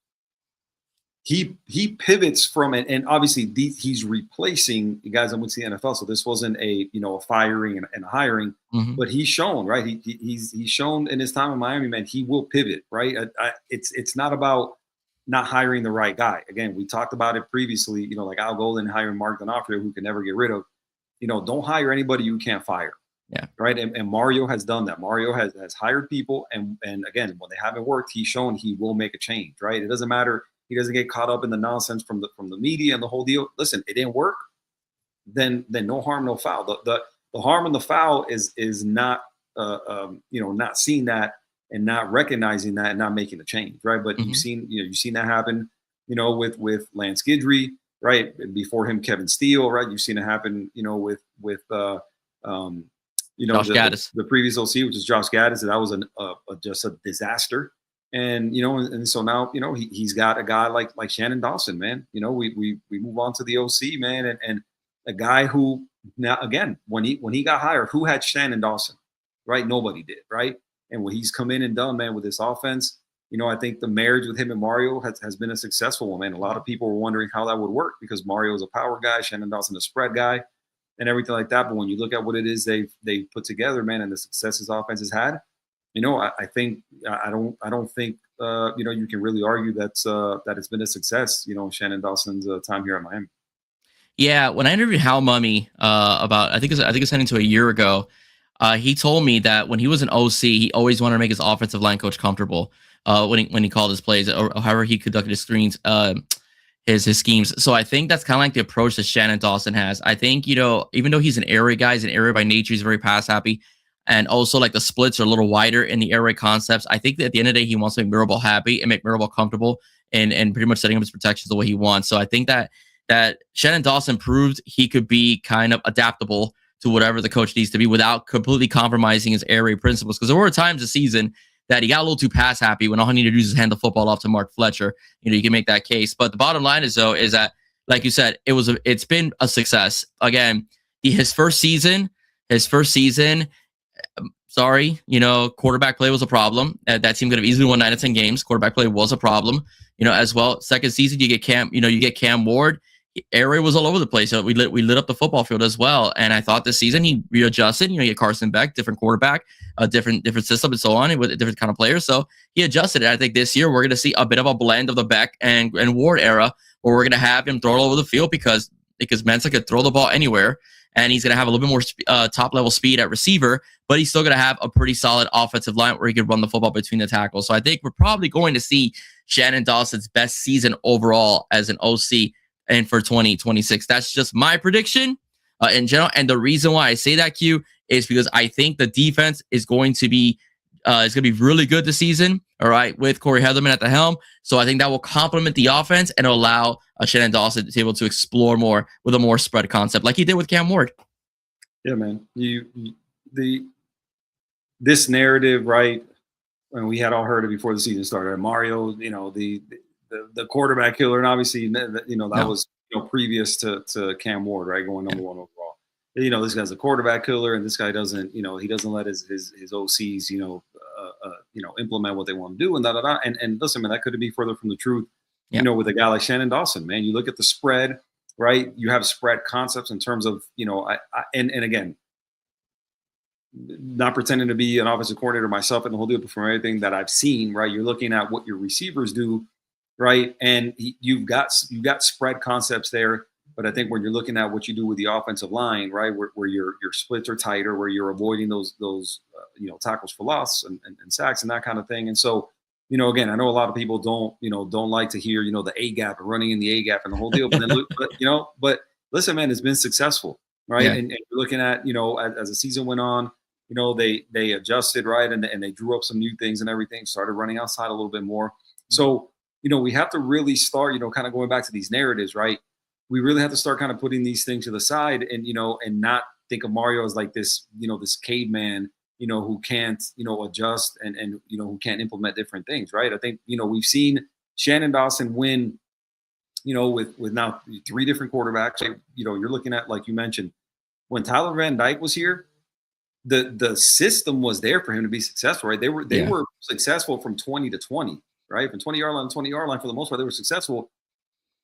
he pivots from it, and obviously he's replacing the guys that went to the NFL. So this wasn't a firing and a hiring, but he's shown, right? He's shown in his time in Miami, man, he will pivot, right? It's not about not hiring the right guy. Again, we talked about it previously, like Al Golden hiring Mark D'Onofrio, who can never get rid of. Don't hire anybody you can't fire. Yeah. Right. And Mario has done that. Mario has hired people, and again, when they haven't worked, he's shown he will make a change. Right. It doesn't matter. He doesn't get caught up in the nonsense from the media and the whole deal. Listen, it didn't work. Then no harm, no foul. The harm and the foul is not not seeing that and not recognizing that and not making a change, right? But you've seen that happen, with Lance Guidry, right? Before him, Kevin Steele, right? You've seen it happen, with Josh Gaddis, the previous OC, which is Josh Gaddis. That was just a disaster. And and so now he's got a guy like Shannon Dawson, man. We move on to the OC, man, and a guy who now again when he got hired, who had Shannon Dawson, right? Nobody did, right? And what he's come in and done, man, with this offense, I think the marriage with him and Mario has been a successful one, man. A lot of people were wondering how that would work because Mario is a power guy, Shannon Dawson a spread guy, and everything like that. But when you look at what it is they've put together, man, and the success his offense has had. I think I don't think you can really argue that it's been a success. Shannon Dawson's time here at Miami. Yeah, when I interviewed Hal Mummy about I think it's heading to a year ago, he told me that when he was an OC, he always wanted to make his offensive line coach comfortable when he called his plays or however he conducted his screens. his schemes. So I think that's kind of like the approach that Shannon Dawson has. I think, even though he's an air raid guy, he's an air raid by nature, he's very pass happy. And also like the splits are a little wider in the air raid concepts. I think that at the end of the day, he wants to make Mirabal happy and make Mirabal comfortable and pretty much setting up his protections the way he wants. So I think that Shannon Dawson proved he could be kind of adaptable to whatever the coach needs to be without completely compromising his air raid principles. Because there were times this season that he got a little too pass happy when all he needed to do is hand the football off to Mark Fletcher. You can make that case. But the bottom line is that, like you said, it's been a success. Again, his first season, quarterback play was a problem. That team could have easily won 9 of 10 games. Quarterback play was a problem, as well. Second season, you get Cam Ward. Air raid was all over the place. So we lit up the football field as well. And I thought this season he readjusted. You get Carson Beck, different quarterback, a different system, and so on, with a different kind of players. So he adjusted it. I think this year we're going to see a bit of a blend of the Beck and Ward era, where we're going to have him throw it all over the field because Mensah could throw the ball anywhere, and he's going to have a little bit more top level speed at receiver, but he's still going to have a pretty solid offensive line where he could run the football between the tackles. So I think we're probably going to see Shannon Dawson's best season overall as an OC. And for 2026, that's just my prediction in general. And the reason why I say that, Q, is because I think the defense is going to be really good this season. All right, with Corey Heatherman at the helm. So I think that will complement the offense and allow Shannon Dawson to be able to explore more with a more spread concept, like he did with Cam Ward. Yeah, man. This narrative, right? And we had all heard it before the season started. Mario, the quarterback killer, and obviously, that was previous to Cam Ward, right, going number one overall. This guy's a quarterback killer, and this guy doesn't, he doesn't let his OCs, implement what they want to do, and da da da. And listen, man, that couldn't be further from the truth. Yeah. With a guy like Shannon Dawson, man, you look at the spread, right? You have spread concepts in terms of, and again, not pretending to be an offensive coordinator myself and the whole deal, but from everything that I've seen, right, you're looking at what your receivers do. Right. And you've got spread concepts there. But I think when you're looking at what you do with the offensive line, right, where your splits are tighter, where you're avoiding those tackles for loss and sacks and that kind of thing. And so, again, I know a lot of people don't like to hear, the A gap and running in the A gap and the whole deal. But then but listen, man, it's been successful. Right. Yeah. And you're looking at, as the season went on, they adjusted, right. And they drew up some new things and everything, started running outside a little bit more. So, we have to really start, kind of going back to these narratives, right? We really have to start kind of putting these things to the side and, and not think of Mario as like this, this caveman, who can't, adjust and who can't implement different things, right? I think, we've seen Shannon Dawson win, with now 3 different quarterbacks. You're looking at, like you mentioned, when Tyler Van Dyke was here, the system was there for him to be successful, right? They were successful from 20 to 20. Right, from 20-yard line to 20-yard line, for the most part, they were successful.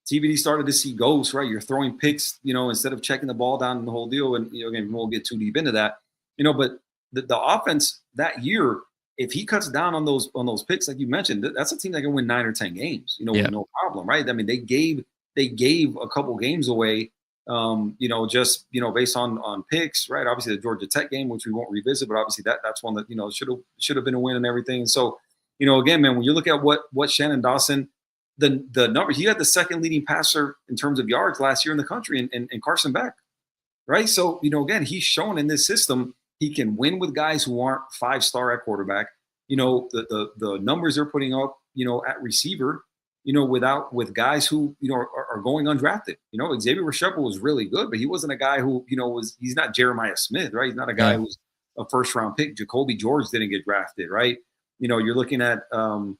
TVD started to see ghosts, right? You're throwing picks, instead of checking the ball down and the whole deal. And again, we won't get too deep into that, but the offense that year, if he cuts down on those picks, like you mentioned, that's a team that can win 9 or 10 games, with no problem, right? I mean, they gave a couple games away, just based on picks, right? Obviously, the Georgia Tech game, which we won't revisit, but obviously that's one that should have been a win and everything. And so. Again, man, when you look at what Shannon Dawson, the number, he had the second leading passer in terms of yards last year in the country in Carson Beck, right? So, again, he's shown in this system he can win with guys who aren't 5-star at quarterback. The numbers they're putting up, at receiver, with guys who, are going undrafted. Xavier Restrepo was really good, but he wasn't a guy who, he's not Jeremiah Smith, right? He's not a guy who's a first-round pick. Jacoby George didn't get drafted, right? You're looking at who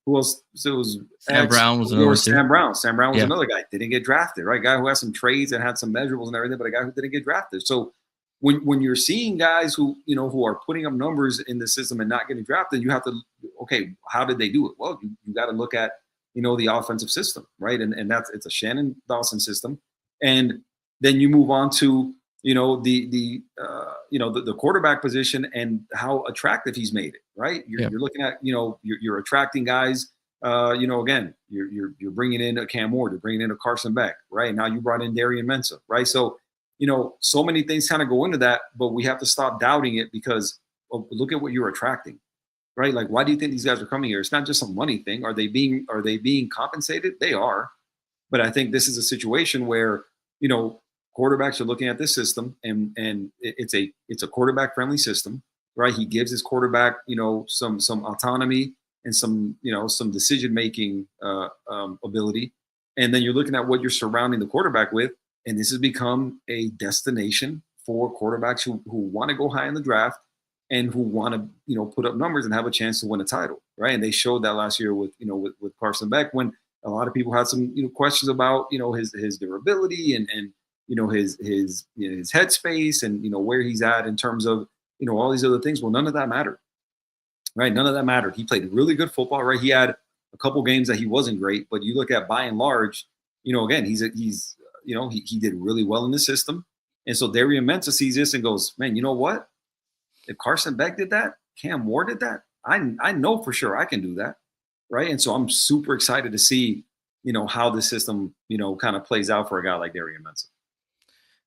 else? So it was Sam Brown was another. Sam Brown was another guy. Didn't get drafted, right? Guy who has some trades and had some measurables and everything, but a guy who didn't get drafted. So when you're seeing guys who who are putting up numbers in the system and not getting drafted, you have to how did they do it? Well, you got to look at the offensive system, right? And it's a Shannon Dawson system, and then you move on to the quarterback position and how attractive he's made it, right? You're looking at, you're attracting guys, again, you're bringing in a Cam Ward, you're bringing in a Carson Beck, right? Now you brought in Darian Mensah, right? So, so many things kind of go into that, but we have to stop doubting it because look at what you're attracting. right? Like, why do you think these guys are coming here? It's not just a money thing. Are they being compensated? They are. But I think this is a situation where, quarterbacks are looking at this system, and it's a quarterback friendly system, right? He gives his quarterback, some autonomy and some decision making ability, and then you're looking at what you're surrounding the quarterback with, and this has become a destination for quarterbacks who want to go high in the draft and who want to put up numbers and have a chance to win a title, right? And they showed that last year with Carson Beck, when a lot of people had some questions about his durability and his headspace and where he's at in terms of all these other things. Well, none of that mattered, right? None of that mattered. He played really good football, right? He had a couple games that he wasn't great, but you look at by and large, again, he did really well in the system. And so Darian Mensah sees this and goes, man, you know what? If Carson Beck did that, Cam Ward did that, I know for sure I can do that, right? And so I'm super excited to see, how the system, kind of plays out for a guy like Darian Mensah.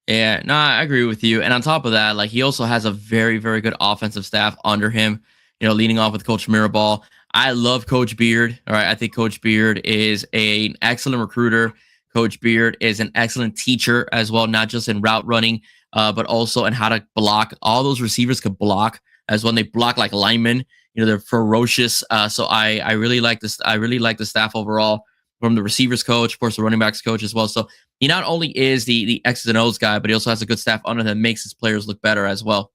Yeah, no, I agree with you. And on top of that, like, he also has a very, very good offensive staff under him, leading off with Coach Mirabal. I love Coach Beard. All right. I think Coach Beard is an excellent recruiter. Coach Beard is an excellent teacher as well, not just in route running, but also in how to block. All those receivers could block as well. They block like linemen. They're ferocious. So I really like this. I really like the staff overall, from the receivers coach, of course, the running backs coach as well. So he not only is the X's and O's guy, but he also has a good staff under him that makes his players look better as well.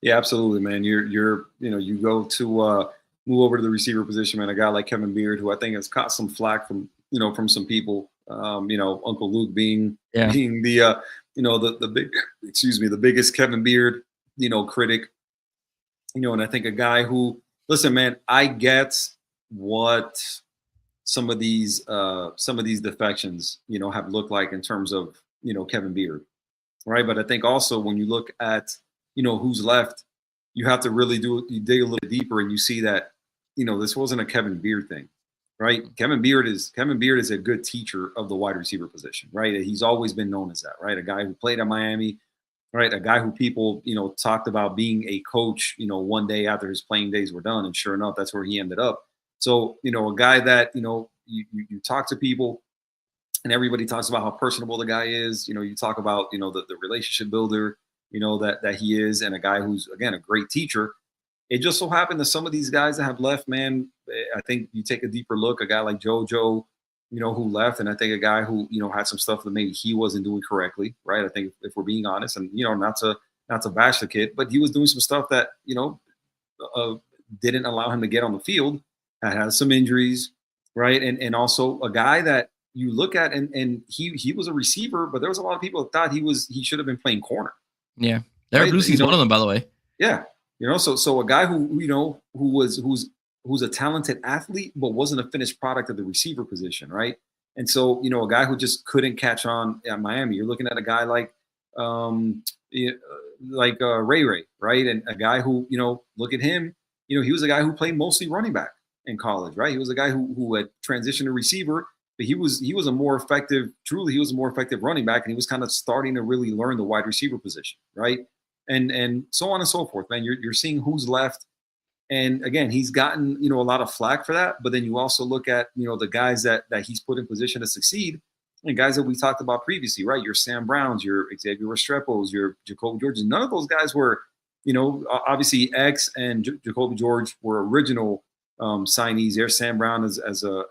Yeah, absolutely, man. You go to move over to the receiver position, man. A guy like Kevin Beard, who I think has caught some flack from some people. Uncle Luke being the the biggest Kevin Beard critic. And I think a guy who, listen, man, I get what some of these defections have looked like in terms of Kevin Beard, right? But I think also when you look at who's left, you have to really you dig a little deeper, and you see that this wasn't a Kevin Beard thing, right? Kevin Beard is a good teacher of the wide receiver position, right? He's always been known as that, right? A guy who played at Miami, right? A guy who people talked about being a coach one day after his playing days were done, and sure enough, that's where he ended up. So a guy that you talk to people, and everybody talks about how personable the guy is. You talk about the relationship builder that he is, and a guy who's, again, a great teacher. It just so happened that some of these guys that have left, man, I think you take a deeper look, a guy like JoJo, who left, and I think a guy who had some stuff that maybe he wasn't doing correctly, right? I think if we're being honest, and not to bash the kid, but he was doing some stuff that didn't allow him to get on the field. Had some injuries, right? And also a guy that you look at, and he was a receiver, but there was a lot of people that thought he should have been playing corner. Yeah, Derek Lucy's one of them, by the way. Yeah, so a guy who's a talented athlete, but wasn't a finished product of the receiver position, right? And so a guy who just couldn't catch on at Miami. You're looking at a guy like Ray, right? And a guy who look at him. He was a guy who played mostly running back in college, right? He was a guy who had transitioned to receiver, but he was a more effective running back, and he was kind of starting to really learn the wide receiver position, right? And so on and so forth, man. You're seeing who's left, and again, he's gotten a lot of flack for that. But then you also look at the guys that he's put in position to succeed, and guys that we talked about previously, right? Your Sam Browns, your Xavier Restrepos, your Jacoby George. None of those guys were, obviously X and Jacoby George were original signees there. Sam Brown as a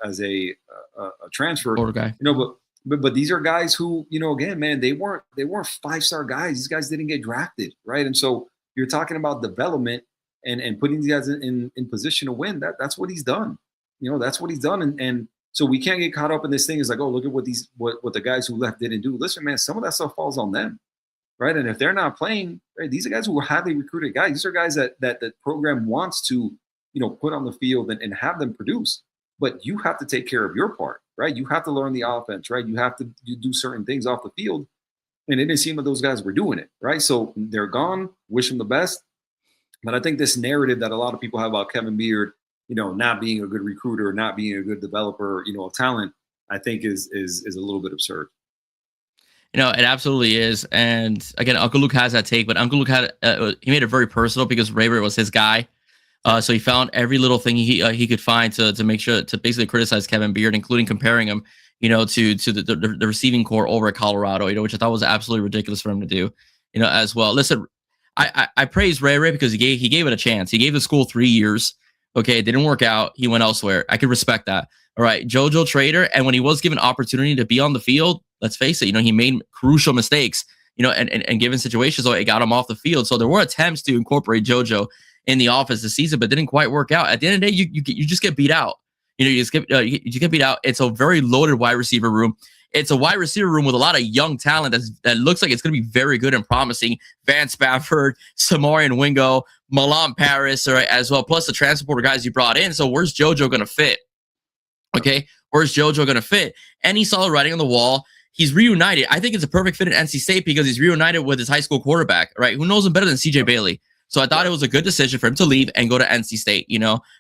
transfer, guy. But these are guys who, again, man, they weren't 5-star guys. These guys didn't get drafted, right? And so you're talking about development and putting these guys in position to win. That's what he's done. That's what he's done. And so we can't get caught up in this thing. It's like, oh, look at what the guys who left didn't do. Listen, man, some of that stuff falls on them, right? And if they're not playing, right, these are guys who were highly recruited guys. These are guys that the program wants to, put on the field and have them produce. But you have to take care of your part, right? You have to learn the offense, right? You have to do certain things off the field. And it didn't seem like those guys were doing it, right? So they're gone. Wish them the best. But I think this narrative that a lot of people have about Kevin Beard, not being a good recruiter, not being a good developer, of talent, I think is a little bit absurd. It absolutely is. And again, Uncle Luke has that take, but Uncle Luke he made it very personal because Ray was his guy. So he found every little thing he could find to make sure to basically criticize Kevin Beard, including comparing him, to the receiving core over at Colorado, which I thought was absolutely ridiculous for him to do, as well. Listen, I praise Ray because he gave it a chance. He gave the school 3 years. Okay, it didn't work out. He went elsewhere. I could respect that. All right, JoJo Trader, and when he was given opportunity to be on the field, let's face it, he made crucial mistakes, and given situations, so it got him off the field. So there were attempts to incorporate JoJo in the offense this season, but didn't quite work out. At the end of the day, you just get beat out. You just get beat out. It's a very loaded wide receiver room. It's a wide receiver room with a lot of young talent that looks like it's going to be very good and promising. Van Spafford, Samarian Wingo, Milan Paris, as well, plus the transporter guys you brought in. So where's JoJo going to fit? Okay, where's JoJo going to fit? Any solid writing on the wall. He's reunited. I think it's a perfect fit at NC State because he's reunited with his high school quarterback, right? Who knows him better than CJ Bailey? So I thought it was a good decision for him to leave and go to NC State,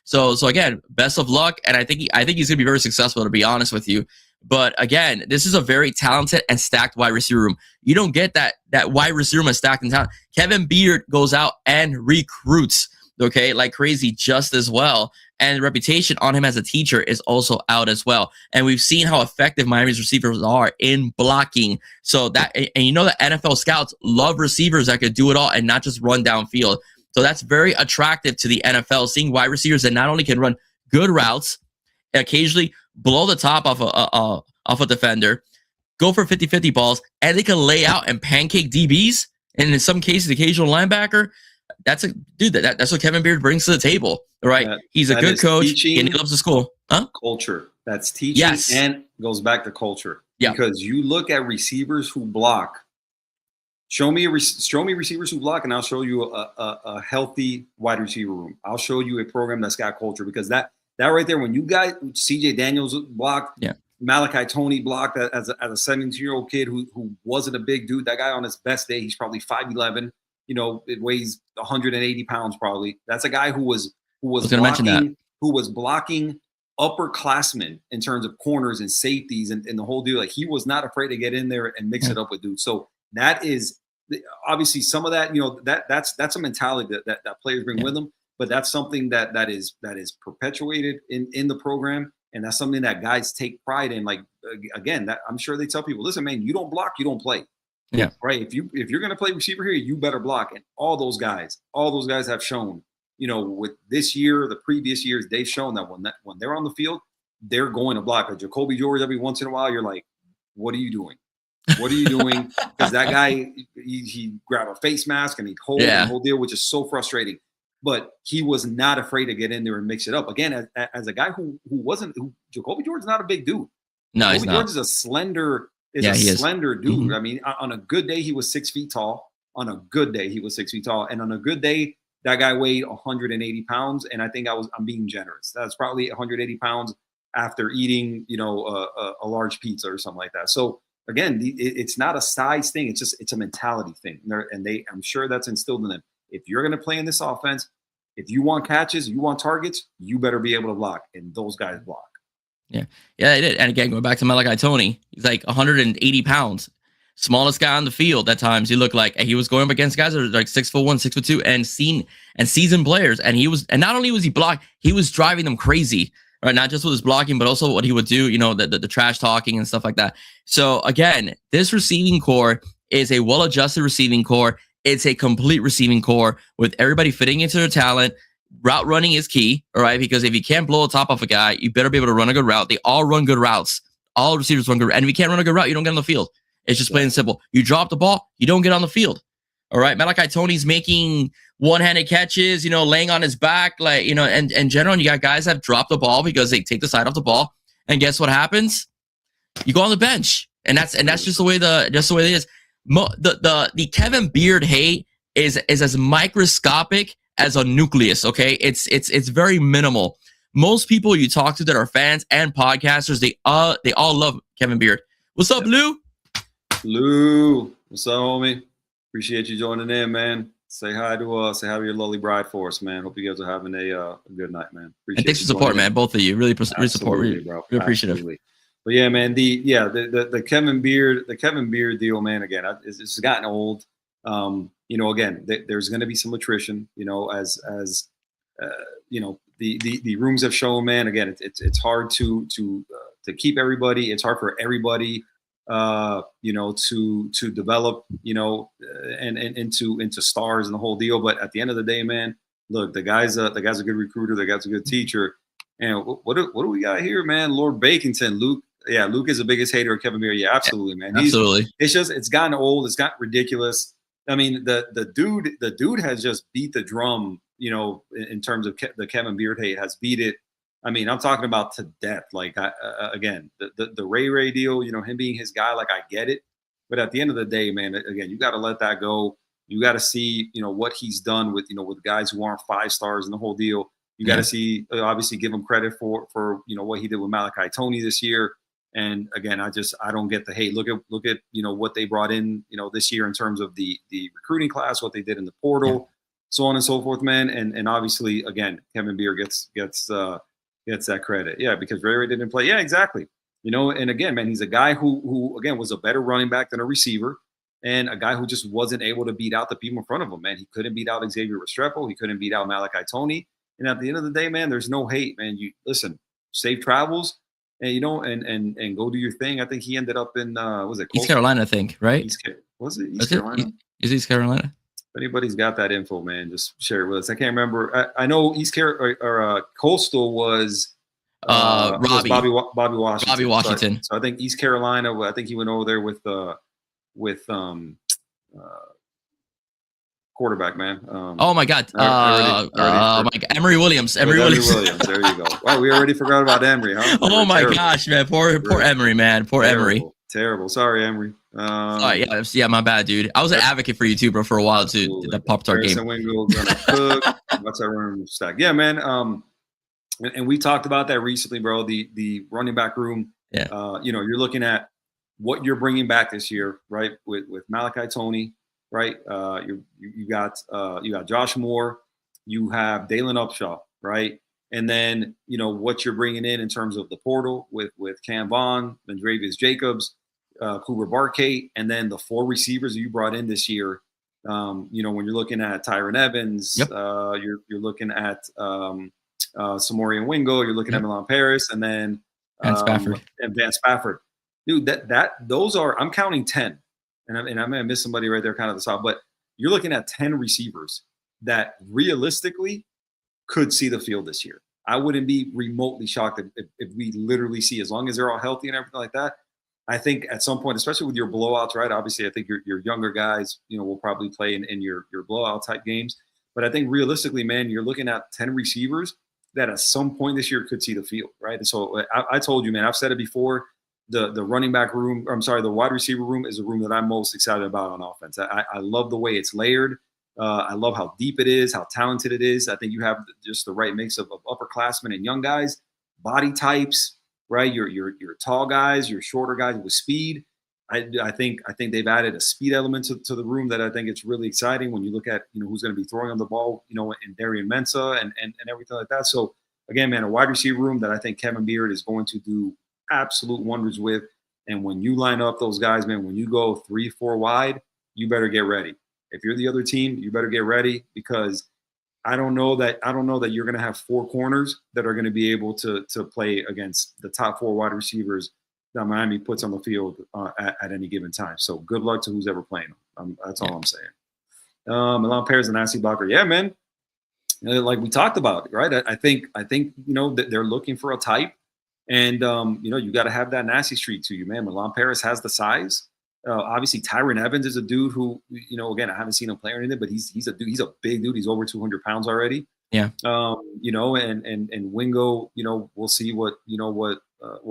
So again, best of luck. And I think he's going to be very successful, to be honest with you. But again, this is a very talented and stacked wide receiver room. You don't get that wide receiver room stacked and talent. Kevin Beard goes out and recruits, okay, like crazy just as well. And the reputation on him as a teacher is also out as well. And we've seen how effective Miami's receivers are in blocking. So that, and the NFL scouts love receivers that could do it all and not just run downfield. So that's very attractive to the NFL, seeing wide receivers that not only can run good routes, occasionally blow the top off a defender, go for 50-50 balls, and they can lay out and pancake DBs, and in some cases, occasional linebacker. That's what Kevin Beard brings to the table, right? He's a good coach, and he loves the school. Culture. That's teaching, and goes back to culture. Yeah. Because you look at receivers who block. Show me receivers who block, and I'll show you a healthy wide receiver room. I'll show you a program that's got culture, because that right there, when you got CJ Daniels blocked, Malachi Tony blocked as a 17-year-old kid who wasn't a big dude. That guy on his best day, he's probably 5'11". It weighs 180 pounds probably. That's a guy who was blocking upperclassmen in terms of corners and safeties and the whole deal. Like, he was not afraid to get in there and mix it up with dudes. So that is obviously some of that. That's a mentality that players bring with them. But that's something that is perpetuated in the program, and that's something that guys take pride in. Like, again, that I'm sure they tell people, listen, man, you don't block, you don't play. Yeah. Right. If you're going to play receiver here, you better block. And all those guys have shown, with this year, the previous years, they've shown that when they're on the field, they're going to block. Like Jacoby George, every once in a while, you're like, what are you doing? What are you doing? Because that guy, he grabbed a face mask and he'd hold the whole deal, which is so frustrating. But he was not afraid to get in there and mix it up. Again, as a guy who Jacoby George is not a big dude. No, Jacoby George is a slender. Slender dude. Mm-hmm. I mean, on a good day, he was 6 feet tall. On a good day, he was 6 feet tall. And on a good day, that guy weighed 180 pounds. And I think I'm being generous. That's probably 180 pounds after eating, a large pizza or something like that. So again, it's not a size thing. It's a mentality thing. I'm sure that's instilled in them. If you're going to play in this offense, if you want catches, you want targets, you better be able to block. And those guys block. Yeah, they did. And again, going back to Malachi Tony, he's like 180 pounds, smallest guy on the field at times. He looked like, and he was going up against guys that are like 6'1", 6'2", and seasoned players. And not only was he blocked, he was driving them crazy, right? Not just with his blocking, but also what he would do, the trash talking and stuff like that. So again, this receiving core is a well-adjusted receiving core. It's a complete receiving core with everybody fitting into their talent. Route running is key, all right? Because if you can't blow the top off a guy, you better be able to run a good route. They all run good routes. All receivers run good. And if you can't run a good route, you don't get on the field. It's just plain and simple. You drop the ball, you don't get on the field. All right? Malachi Tony's making one-handed catches, laying on his back, and in general, and you got guys that have dropped the ball because they take the side off the ball. And guess what happens? You go on the bench. And that's just the way it is. The Kevin Beard hate is as microscopic as a nucleus, okay? It's very minimal. Most people you talk to that are fans and podcasters, they all love Kevin Beard. What's up, Lou? Lou, what's up, homie? Appreciate you joining in, man. Say hi to your lovely bride for us, man. Hope you guys are having a good night, man. Appreciate thanks for support, man. Both of you really support, really, bro. Really appreciative. Absolutely. But yeah, man, the Kevin Beard deal, man. Again, it's gotten old. Again, there's going to be some attrition, as you know, the rooms have shown, man. Again, it's hard to keep everybody. It's hard for everybody, you know, to develop, you know, and into stars and the whole deal. But at the end of the day, man, look, the guy's a good recruiter. The guy's a good teacher. And what do we got here, man? Lord Bakington, Luke. Yeah, Luke is the biggest hater of Kevin Beard. Yeah, absolutely, man. Absolutely. It's gotten old. It's gotten ridiculous. I mean, the dude has just beat the drum, you know, in terms of the Kevin Beard hate, has beat it. I mean, I'm talking about to death. Like, again, the Ray deal, you know, him being his guy, like, I get it. But at the end of the day, man, again, you got to let that go. You got to see, you know, what he's done with, you know, with guys who aren't 5 stars and the whole deal. You got to see, obviously, give him credit for, you know, what he did with Malachi Toney this year. And again, I don't get the hate. Look at, you know, what they brought in, you know, this year in terms of the recruiting class, what they did in the portal, so on and so forth, man. And obviously, again, Kevin Beard gets that credit. Yeah, because Ray didn't play. Yeah, exactly. You know, and again, man, he's a guy who again was a better running back than a receiver, and a guy who just wasn't able to beat out the people in front of him, man. He couldn't beat out Xavier Restrepo. He couldn't beat out Malachi Toney. And at the end of the day, man, there's no hate, man. You listen, safe travels. And you know, and go do your thing. I think he ended up in was it East Carolina, I think, right? Was it East Carolina? Is East Carolina? If anybody's got that info, man, just share it with us. I can't remember. I know East Carolina or Coastal was Bobby Washington. Bobby Washington. So I think East Carolina. I think he went over there with quarterback, man. Oh my God! My God. Emory Williams. Emory Williams. There you go. Wow, we already forgot about Emory, huh? Oh my gosh, man! Poor Emory, man. Poor Emory. Terrible. Sorry, Emory. Yeah, my bad, dude. I was an advocate for you too, bro, for a while too. The Pop-Tart game. Wingo gonna cook. What's that running stack? Yeah, man. And we talked about that recently, bro. The running back room. Yeah. You know, you're looking at what you're bringing back this year, right? With Malachi Toney. Right, you got Josh Moore, you have Dalen Upshaw, right, and then you know what you're bringing in terms of the portal with Cam Vaughn, Vendravius Jacobs, Cooper Barkate, and then the 4 receivers you brought in this year. You know when you're looking at Tyron Evans, you're looking at Samorian Wingo, you're looking at Milan Paris, and then Van Spafford, dude. Those are I'm counting 10. And I may have missed somebody right there kind of the top, but you're looking at 10 receivers that realistically could see the field this year. I wouldn't be remotely shocked if we literally see, as long as they're all healthy and everything like that. I think at some point, especially with your blowouts, right? Obviously, I think your younger guys, you know, will probably play in your blowout type games. But I think realistically, man, you're looking at 10 receivers that at some point this year could see the field, right? And so I told you, man, I've said it before. The running back room, the wide receiver room is the room that I'm most excited about on offense. I love the way it's layered. I love how deep it is, how talented it is. I think you have just the right mix of upperclassmen and young guys, body types, right? Your tall guys, your shorter guys with speed. I think they've added a speed element to the room that I think it's really exciting when you look at, you know, who's going to be throwing on the ball, you know, in Darian Mensah and everything like that. So again, man, a wide receiver room that I think Kevin Beard is going to do absolute wonders with. And when you line up those guys, man, when you go 3-4 wide, you better get ready. If you're the other team, you better get ready, because I don't know that you're going to have 4 corners that are going to be able to play against the top 4 wide receivers that Miami puts on the field at any given time. So good luck to who's ever playing them. That's all I'm saying. Milan Paris and nasty blocker. Yeah, man. Like we talked about, right? I think you know that they're looking for a type. And, you know, you got to have that nasty streak to you, man. Milan Paris has the size. Obviously, Tyron Evans is a dude who, you know, again, I haven't seen him play or anything, but he's a dude. He's a big dude. He's over 200 pounds already. Yeah. You know, and Wingo, you know, we'll see what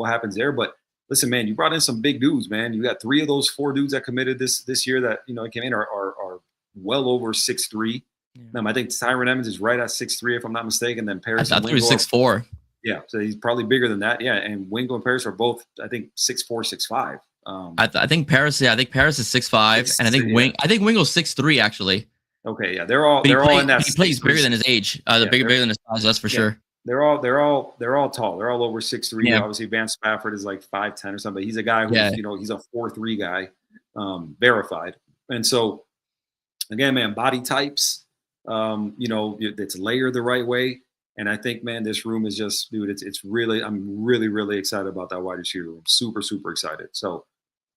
happens there. But listen, man, you brought in some big dudes, man. You got 3 of those 4 dudes that committed this year that, you know, came in are well over 6'3". Yeah. I think Tyron Evans is right at 6'3", if I'm not mistaken. Then Paris. I thought he was 6'4". Yeah, so he's probably bigger than that. Yeah, and Wingo and Paris are both, I think, 6'4", 6'5". I think Paris. Yeah, I think Paris is 6'5", and I think Wingo's 6'3", actually. Okay, yeah, they're all in that. He plays bigger than his age. Bigger than his size. That's for sure. They're all tall. They're all over 6'3". Yeah. Obviously, Van Spafford is like 5'10" or something. He's a guy who's you know, he's a 4'3" guy, verified. And so, again, man, body types. It's layered the right way. And I think, man, this room is just, dude, it's really, I'm really, really excited about that wide receiver room. Super, super excited. So,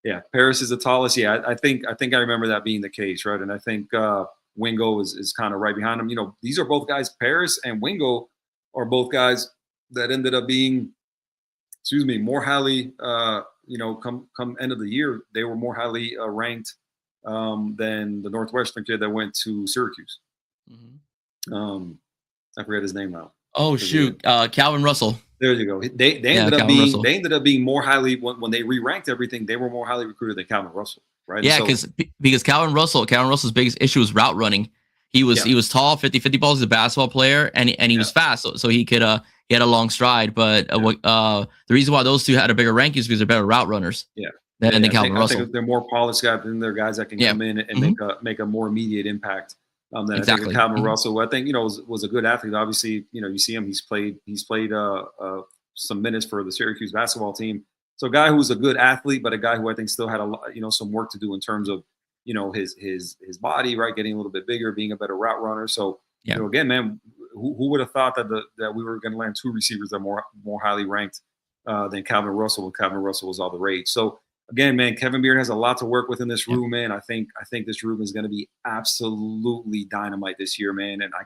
yeah, Paris is the tallest. Yeah, I think I remember that being the case, right? And I think Wingo is kind of right behind him. These are both guys. Paris and Wingo are both guys that ended up being, more highly. Come end of the year, they were more highly ranked than the Northwestern kid that went to Syracuse. Mm-hmm. I forget his name now. Oh shoot, Calvin Russell. There you go. They ended up being more highly when they re-ranked everything. They were more highly recruited than Calvin Russell, right? Yeah, because Calvin Russell's biggest issue was route running. He was tall, 50-50 balls. He's a basketball player, and he was fast, so he could he had a long stride. But the reason why those two had a bigger ranking is because they're better route runners. Than Calvin Russell. I think they're more polished guys than they're guys that can come in and make a more immediate impact. I think Calvin Russell, I think was a good athlete. Obviously, you see him. He's played some minutes for the Syracuse basketball team. So a guy who's a good athlete, but a guy who I think still had some work to do in terms of his body, right, getting a little bit bigger, being a better route runner. So again, man, who would have thought that we were going to land two receivers that are more highly ranked than Calvin Russell when Calvin Russell was all the rage. So. Again, man, Kevin Beard has a lot to work with in this room, man. I think this room is going to be absolutely dynamite this year, man. And I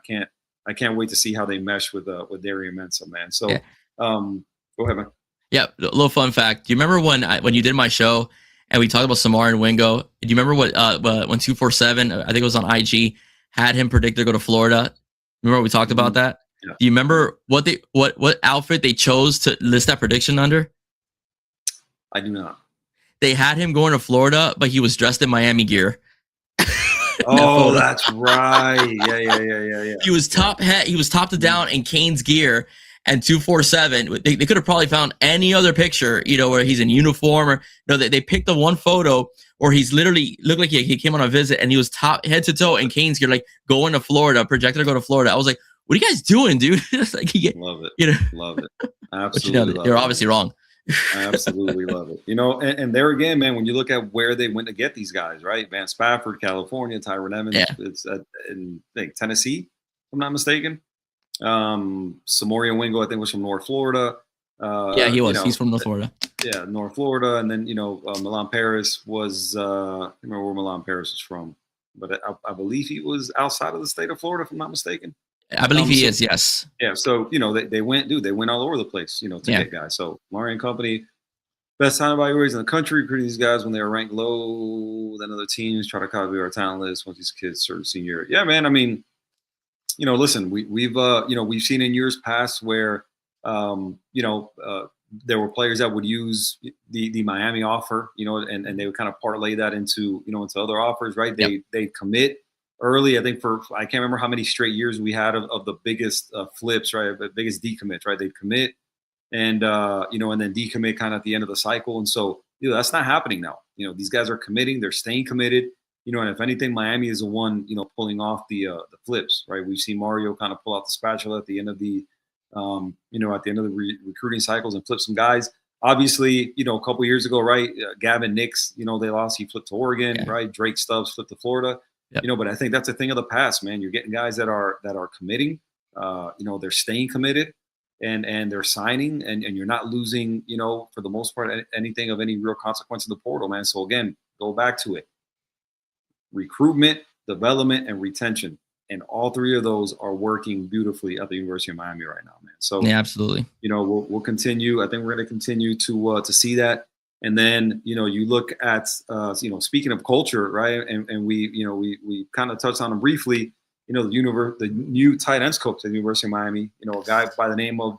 can't wait to see how they mesh with Darian Mensah, man. So, go ahead, man. Yeah, a little fun fact. Do you remember when you did my show and we talked about Samar and Wingo? Do you remember when 247, I think it was on IG, had him predict to go to Florida? Remember we talked about that? Yeah. Do you remember what outfit they chose to list that prediction under? I do not. They had him going to Florida, but he was dressed in Miami gear. Oh, that's right. Yeah. He was top to down in Canes gear and 247. They could have probably found any other picture, where he's in uniform or they picked the one photo where he's literally looked like he came on a visit and he was top head to toe in Canes gear, like going to Florida, projected to go to Florida. I was like, what are you guys doing, dude? Love it. Love it. Absolutely. But you're obviously wrong. I absolutely love it. And there again, man, when you look at where they went to get these guys, right? Van Spafford, California, Tyron Evans, it's in Tennessee, if I'm not mistaken. Samorian Wingo, I think, was from North Florida. He was. He's from North Florida. Yeah, North Florida. And then, Milan Paris was, I don't remember where Milan Paris was from, but I believe he was outside of the state of Florida, if I'm not mistaken. I believe he is, yes. Yeah, so, they went all over the place, to get guys. So, Marion Company, best talent evaluators in the country, recruiting these guys when they were ranked low than other teams, try to copy our talent list once these kids start senior. Yeah, man, I mean, listen, we've seen in years past where, there were players that would use the Miami offer, and they would kind of parlay that into other offers, right? They commit early. I think I can't remember how many straight years we had of the biggest flips, right? The biggest decommits, right? They'd commit and then decommit kind of at the end of the cycle. And so, that's not happening now. These guys are committing, they're staying committed, and if anything, Miami is the one, pulling off the flips, right? We've seen Mario kind of pull out the spatula at the end of the, recruiting cycles and flip some guys. Obviously, a couple years ago, right? Gavin Nix, they lost, he flipped to Oregon, right? Drake Stubbs flipped to Florida. Yep. But I think that's a thing of the past, man. You're getting guys that are committing, they're staying committed and they're signing and you're not losing, for the most part, anything of any real consequence in the portal, man. So again, go back to it. Recruitment, development, and retention. And all three of those are working beautifully at the University of Miami right now, man. So yeah, absolutely. We'll continue. I think we're going to continue to see that. And then, you look at, speaking of culture, right? And we kind of touched on them briefly, the new tight ends coach at the University of Miami, a guy by the name of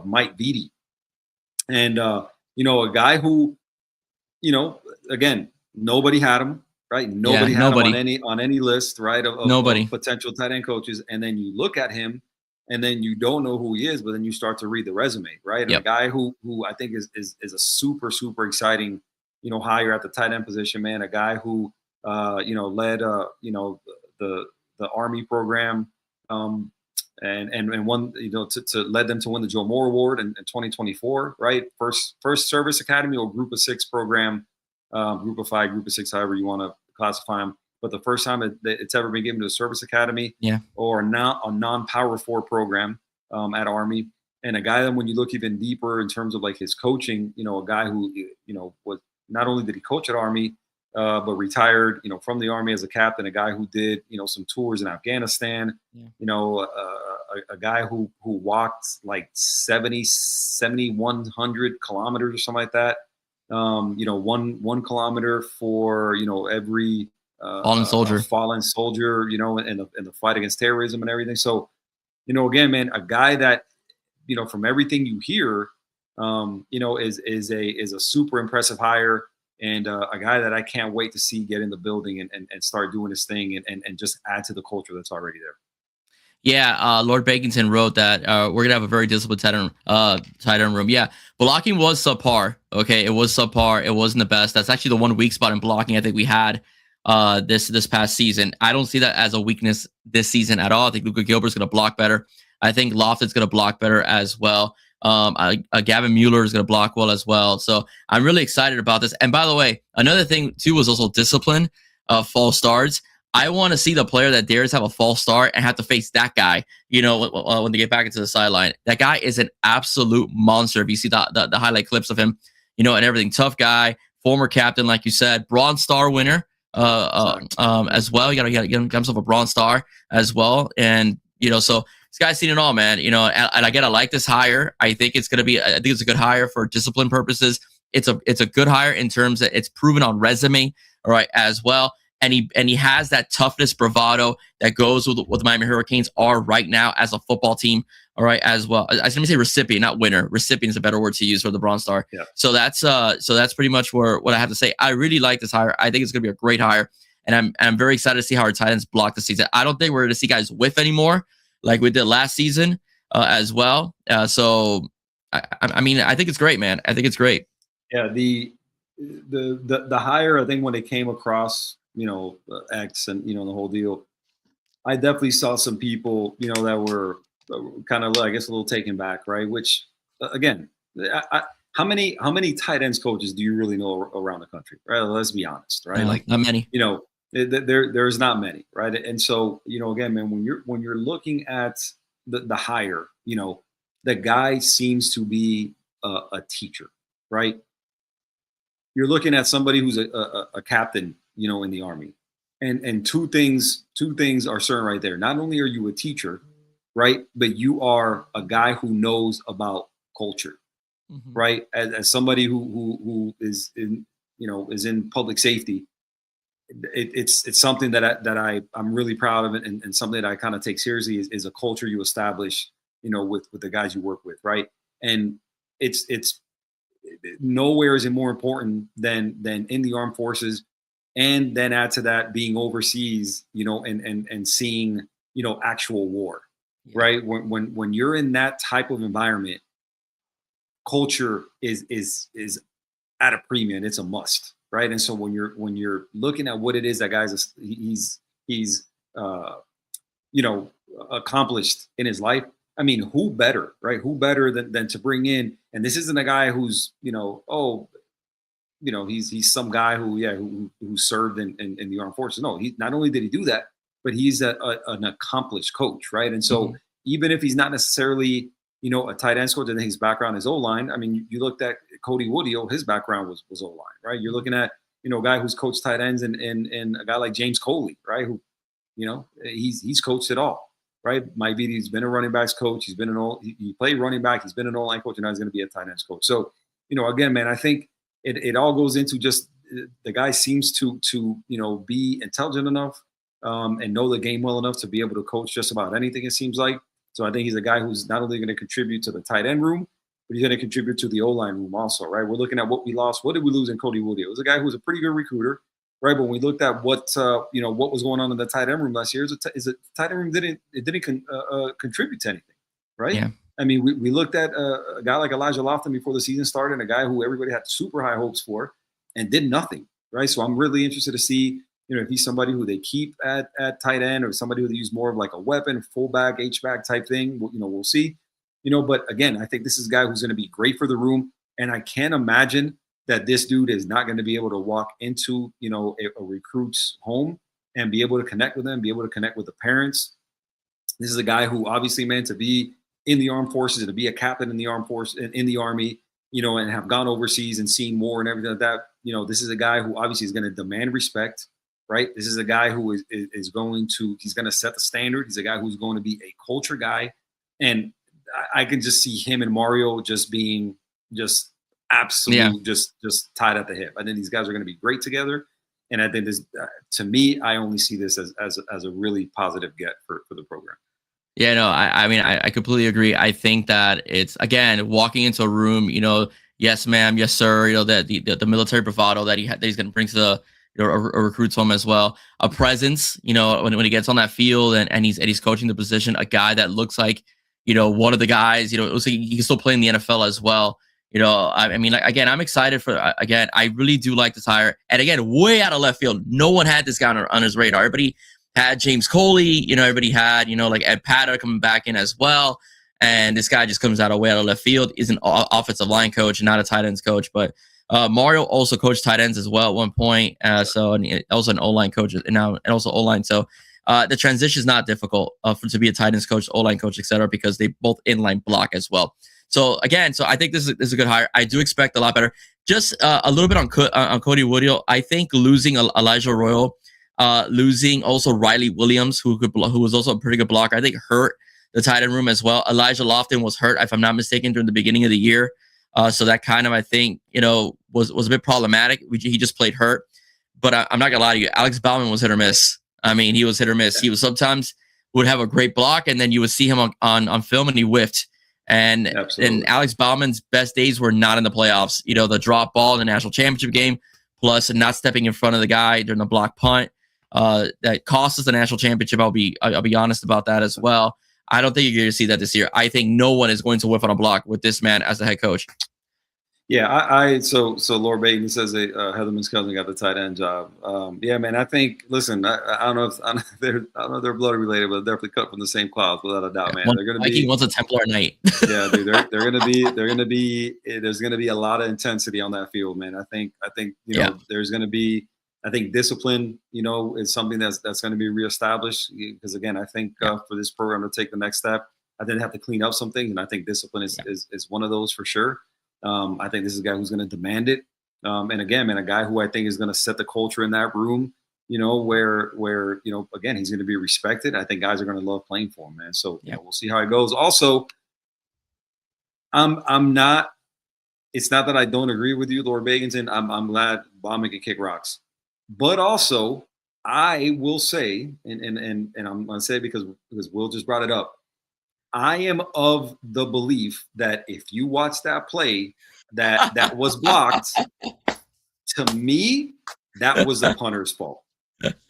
Mike Beatty. And, a guy who, again, nobody had him, right? Nobody had him on any list, right? Of potential tight end coaches. And then you look at him, and then you don't know who he is, but then you start to read the resume, right? And a guy who I think is a super, super exciting, hire at the tight end position, man. A guy who, led, the Army program, and won, to led them to win the Joe Moore Award in 2024, right? First service academy or group of six program, group of five, group of six, however you want to classify them, but the first time it's ever been given to a service academy, Yeah. or not a non-Power 4 program at Army. And a guy that, when you look even deeper in terms of like his coaching, a guy who, was, not only did he coach at Army, but retired, from the Army as a captain, a guy who did, some tours in Afghanistan, Yeah. A guy who walked like 7,100 kilometers or something like that. 1 kilometer for, every Fallen soldier. fallen soldier, in the fight against terrorism and everything. So, again, man, a guy that, from everything you hear, is a super impressive hire, and a guy that I can't wait to see get in the building and start doing his thing and just add to the culture that's already there. Yeah, Lord Bakington wrote that we're gonna have a very disciplined tight end room. Yeah, blocking was subpar. Okay, it was subpar. It wasn't the best. That's actually the one weak spot in blocking I think we had this past season. I don't see that as a weakness this season at all. I think Luka Gilbert's gonna block better. I think Lofton's gonna block better as well. Gavin Mueller is gonna block well as well. So I'm really excited about this. And by the way, another thing too was also discipline of false starts. I want to see the player that dares have a false start and have to face that guy, when they get back into the sideline. That guy is an absolute monster. If you see the highlight clips of him, and everything. Tough guy, former captain, like you said, Bronze Star winner as well. You gotta get himself a Bronze Star as well. And, so this guy's seen it all, man. And I like this hire. I think it's a good hire for discipline purposes. It's a good hire in terms that it's proven on resume, all right, as well. And he has that toughness, bravado that goes with what the Miami Hurricanes are right now as a football team. All right, as well. I was going to say recipient, not winner. Recipient is a better word to use for the Bronze Star. Yeah. So that's pretty much what I have to say. I really like this hire. I think it's going to be a great hire, and I'm very excited to see how our tight ends block this season. I don't think we're going to see guys whiff anymore like we did last season as well. So I mean, I think it's great, man. I think it's great. Yeah, the hire, I think when it came across, X and, the whole deal, I definitely saw some people, that were kind of, I guess, a little taken back, right? Which, again, how many tight ends coaches do you really know around the country, right? Let's be honest, right? Like, not many. There's not many, right? And so, again, man, when you're looking at the hire, the guy seems to be a teacher, right? You're looking at somebody who's a captain, in the Army, and two things are certain right there. Not only are you a teacher, right, but you are a guy who knows about culture, right? As somebody who is in public safety, it's something that I'm really proud of, and something that I kind of take seriously is a culture you establish, with the guys you work with, right? And it's nowhere is it more important than in the armed forces. And then add to that being overseas, and seeing, actual war, right? When you're in that type of environment, culture is at a premium. It's a must, right? And so when you're looking at what it is that guy's he's accomplished in his life, I mean, who better, right? Who better than to bring in? And this isn't a guy who's he's some guy who served in the armed forces. No, he not only did he do that, but he's an accomplished coach, right? And so even if he's not necessarily, a tight end coach, I think his background is O-line. I mean, you looked at Cody Woodie, his background was O-line, right? You're looking at, a guy who's coached tight ends and a guy like James Coley, right? Who, he's coached it all, right? Mike Beatty, he's been a running backs coach. He's been he played running back. He's been an O-line coach, and now he's going to be a tight ends coach. So, again, man, I think it all goes into just the guy seems to be intelligent enough and know the game well enough to be able to coach just about anything, it seems like. So I think he's a guy who's not only going to contribute to the tight end room, but he's going to contribute to the O-line room also, right? We're looking at what we lost. What did we lose in Cody Woodie? It was a guy who was a pretty good recruiter, right? But when we looked at what was going on in the tight end room last year, is a tight end room didn't contribute to anything, right? Yeah. I mean, we looked at a guy like Elijah Lofton before the season started, and a guy who everybody had super high hopes for, and did nothing, right? So I'm really interested to see, if he's somebody who they keep at tight end, or somebody who they use more of like a weapon, fullback, H-back type thing. We'll see. But again, I think this is a guy who's going to be great for the room, and I can't imagine that this dude is not going to be able to walk into, a recruit's home and be able to connect with them, be able to connect with the parents. This is a guy who obviously, man, to be in the armed forces and to be a captain in the armed force in the army, and have gone overseas and seen war and everything like that. This is a guy who obviously is going to demand respect, right? This is a guy who he's going to set the standard. He's a guy who's going to be a culture guy. And I can just see him and Mario just being just absolute, just tied at the hip. I think these guys are going to be great together. And I think this, to me, I only see this as a really positive get for the program. Yeah, no, I mean, I completely agree. I think that it's, again, walking into a room, yes, ma'am, yes, sir, that the military bravado that he's going to bring to the recruits home as well. A presence, when he gets on that field and he's coaching the position, a guy that looks like, one of the guys, it looks like he can still play in the NFL as well. I mean, again, I'm excited I really do like this hire. And again, way out of left field, no one had this guy on his radar. Everybody had James Coley, everybody had, like Ed Pata coming back in as well. And this guy just comes way out of left field. Is an offensive line coach, not a tight ends coach. But Mario also coached tight ends as well at one point. And also an O-line coach and also O-line. So the transition is not difficult to be a tight ends coach, O-line coach, etc., because they both inline block as well. So again, I think this is a good hire. I do expect a lot better. Just a little bit on Cody Woodhill. I think losing Elijah Royal, losing also Riley Williams, who was also a pretty good blocker, I think hurt the tight end room as well. Elijah Lofton was hurt, if I'm not mistaken, during the beginning of the year. So that kind of, I think, was a bit problematic. He just played hurt. But I'm not going to lie to you. Alex Bauman was hit or miss. I mean, he was hit or miss. He was sometimes would have a great block, and then you would see him on film, and he whiffed. And Alex Bauman's best days were not in the playoffs. The drop ball in the national championship game, plus not stepping in front of the guy during the block punt. That cost us the national championship. I'll be honest about that as well. I don't think you're going to see that this year. I think no one is going to whiff on a block with this man as the head coach. Yeah, so Laura Baton says that Heatherman's cousin got the tight end job. Yeah, man, I think. Listen, I don't know if they're blood related, but they're definitely cut from the same cloth without a doubt, man. They're going to be. Wants a Templar Knight. Yeah, dude, they're going to be. There's going to be a lot of intensity on that field, man. I think there's going to be. I think discipline, is something that's going to be reestablished because, again, I think for this program to take the next step, I think they have to clean up some things, and I think discipline is one of those for sure. I think this is a guy who's going to demand it, and again, man, a guy who I think is going to set the culture in that room, where again, he's going to be respected. I think guys are going to love playing for him, man. So we'll see how it goes. Also, I'm not. It's not that I don't agree with you, Lord Bagans, and I'm glad Bauman can kick rocks. But also, I will say, and I'm going to say it because Will just brought it up, I am of the belief that if you watch that play that was blocked, to me, that was the punter's fault.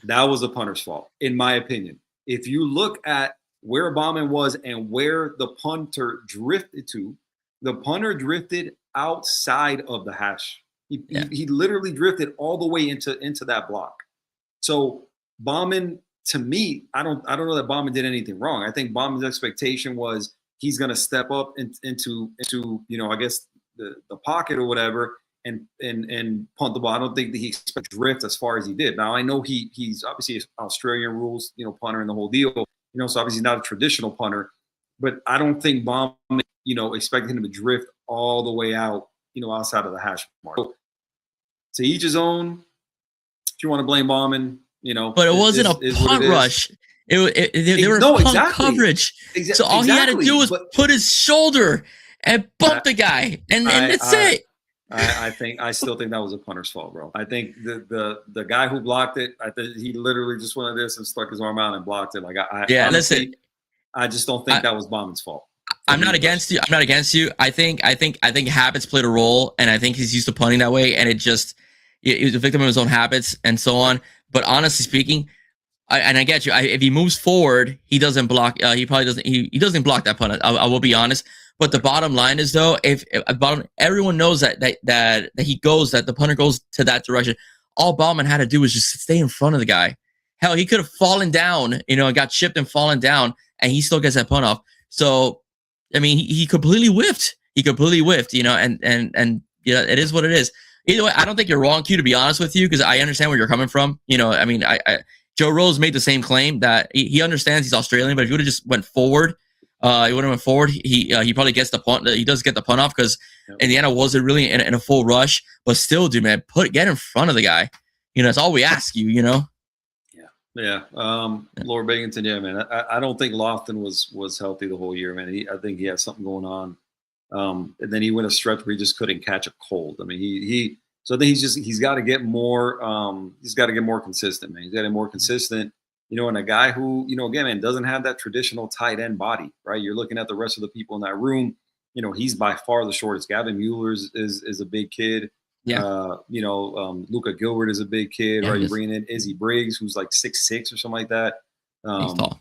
That was the punter's fault, in my opinion. If you look at where Bauman was and where the punter drifted to, the punter drifted outside of the hash. He literally drifted all the way into that block. So Bauman, to me, I don't know that Bauman did anything wrong. I think Bauman's expectation was he's going to step up into I guess the pocket or whatever and punt the ball. I don't think that he expected drift as far as he did. Now I know he's obviously Australian rules, punter and the whole deal. So obviously he's not a traditional punter, but I don't think Bauman, expected him to drift all the way out, outside of the hash mark. So, to each his own. If you want to blame Bauman, but it wasn't a punt rush. They were punt coverage. So all he had to do was put his shoulder and bump the guy, and that's it. I still think that was a punter's fault, bro. I think the guy who blocked it, I think he literally just went like this and stuck his arm out and blocked it. Honestly, I just don't think that was Bauman's fault. I'm not against you. I think habits played a role, and I think he's used to punting that way, and he was a victim of his own habits and so on. But honestly speaking, I get you. If he moves forward, he doesn't block. He probably doesn't. He doesn't block that punt. I will be honest. But the bottom line is, though, if everyone knows that the punter goes to that direction, all Bauman had to do was just stay in front of the guy. Hell, he could have fallen down, and got chipped and fallen down, and he still gets that punt off. So, I mean, he completely whiffed. And it is what it is. Either way, I don't think you're wrong, Q, to be honest with you, because I understand where you're coming from. I mean, Joe Rose made the same claim that he understands he's Australian, but if he would have just went forward, he probably gets the punt. He does get the punt off because Indiana wasn't really in a full rush. But still, dude, man, get in front of the guy. That's all we ask you. Yeah. Lord Binghamton, yeah, man. I don't think Lofton was healthy the whole year, man. I think he had something going on. And then he went a stretch where he just couldn't catch a cold. I mean, so I think he's got to get more. He's got to get more consistent, man. He's got to get more consistent. And a guy who, again, man, doesn't have that traditional tight end body, right? You're looking at the rest of the people in that room. He's by far the shortest. Gavin Mueller is a big kid. Yeah. Luca Gilbert is a big kid, right? You're bringing in Izzy Briggs, who's like 6'6" or something like that. He's tall.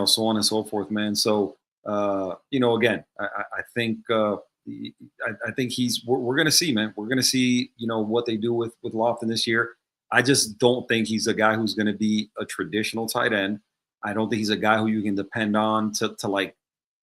So on and so forth, man. So, again, I think I think we're going to see, man. We're going to see, what they do with Lofton this year. I just don't think he's a guy who's going to be a traditional tight end. I don't think he's a guy who you can depend on to like,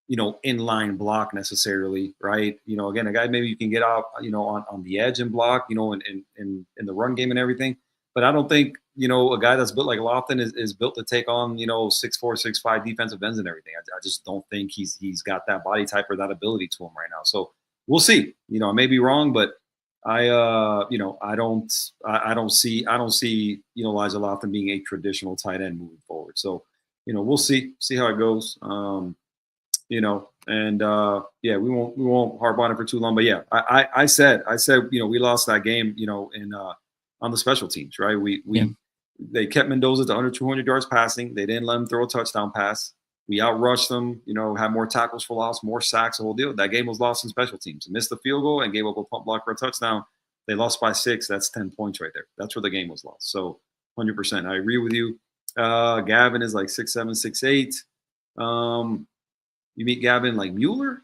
inline block necessarily, right? Again, a guy maybe you can get out, on the edge and block, in the run game and everything. But I don't think, a guy that's built like Lofton is built to take on, 6'4", 6'5" defensive ends and everything. I just don't think he's got that body type or that ability to him right now. So we'll see. I may be wrong, but I don't see Elijah Lofton being a traditional tight end moving forward. So, we'll see how it goes. We won't harp on it for too long. But yeah, I said, we lost that game, on the special teams, right? They kept Mendoza to under 200 yards passing. They didn't let him throw a touchdown pass. We outrushed them, had more tackles for loss, more sacks, the whole deal. That game was lost in special teams. Missed the field goal and gave up a punt block for a touchdown. They lost by 6. That's 10 points right there. That's where the game was lost. So 100%. I agree with you. Gavin is like 6'7", 6'8". You meet Gavin like Mueller?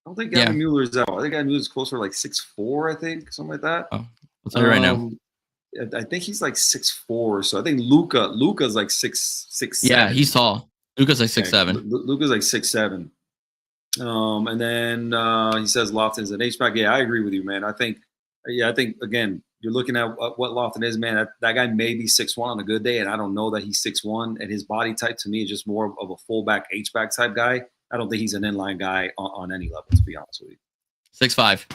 I don't think Gavin Mueller is out. I think Gavin Mueller is closer to like 6'4", I think, something like that. Oh, I'll tell you right now. I think he's like 6'4". So I think Luca's like 6'6". Yeah, he's tall. Luca's like 6'7". Luca's like 6'7". And then he says Lofton's an H-back. Yeah, I agree with you, man. I think again, you're looking at what Lofton is, man. That guy may be 6'1" on a good day, and I don't know that he's 6'1". And his body type to me is just more of a fullback H-back type guy. I don't think he's an inline guy on any level, to be honest with you. 6'5".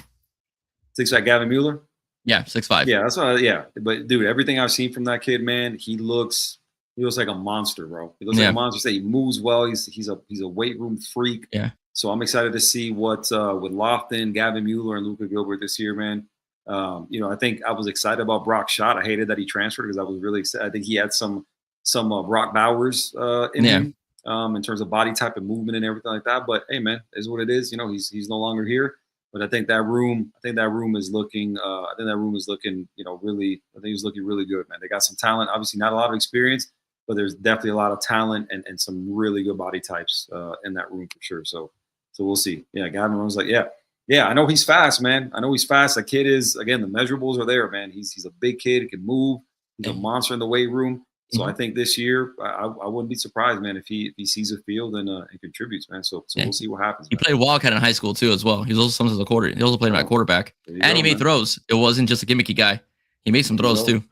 6'5" Gavin Mueller? Yeah, 6'5". Yeah, that's what. Yeah, but dude, everything I've seen from that kid, man, he looks like a monster, bro. He looks like a monster. He moves well. He's a weight room freak. Yeah. So I'm excited to see what with Lofton, Gavin Mueller, and Luca Gilbert this year, man. I think I was excited about Brock Schott. I hated that he transferred because I was really excited. I think he had some Brock Bowers in him in terms of body type and movement and everything like that. But hey, man, is what it is. He's no longer here. But I think that room is looking. Really. I think he's looking really good, man. They got some talent. Obviously, not a lot of experience, but there's definitely a lot of talent and some really good body types in that room for sure. So we'll see. Yeah, Gavin was like, yeah. I know he's fast, man. I know he's fast. The kid is, again, the measurables are there, man. He's a big kid. He can move. He's a monster in the weight room. So I think this year, I wouldn't be surprised, man, if he sees a field and contributes, man. So we'll see what happens. He played Wildcat in high school too, as well. He was also sometimes a quarter. He also played at quarterback, and he made throws. It wasn't just a gimmicky guy. He made some throws too.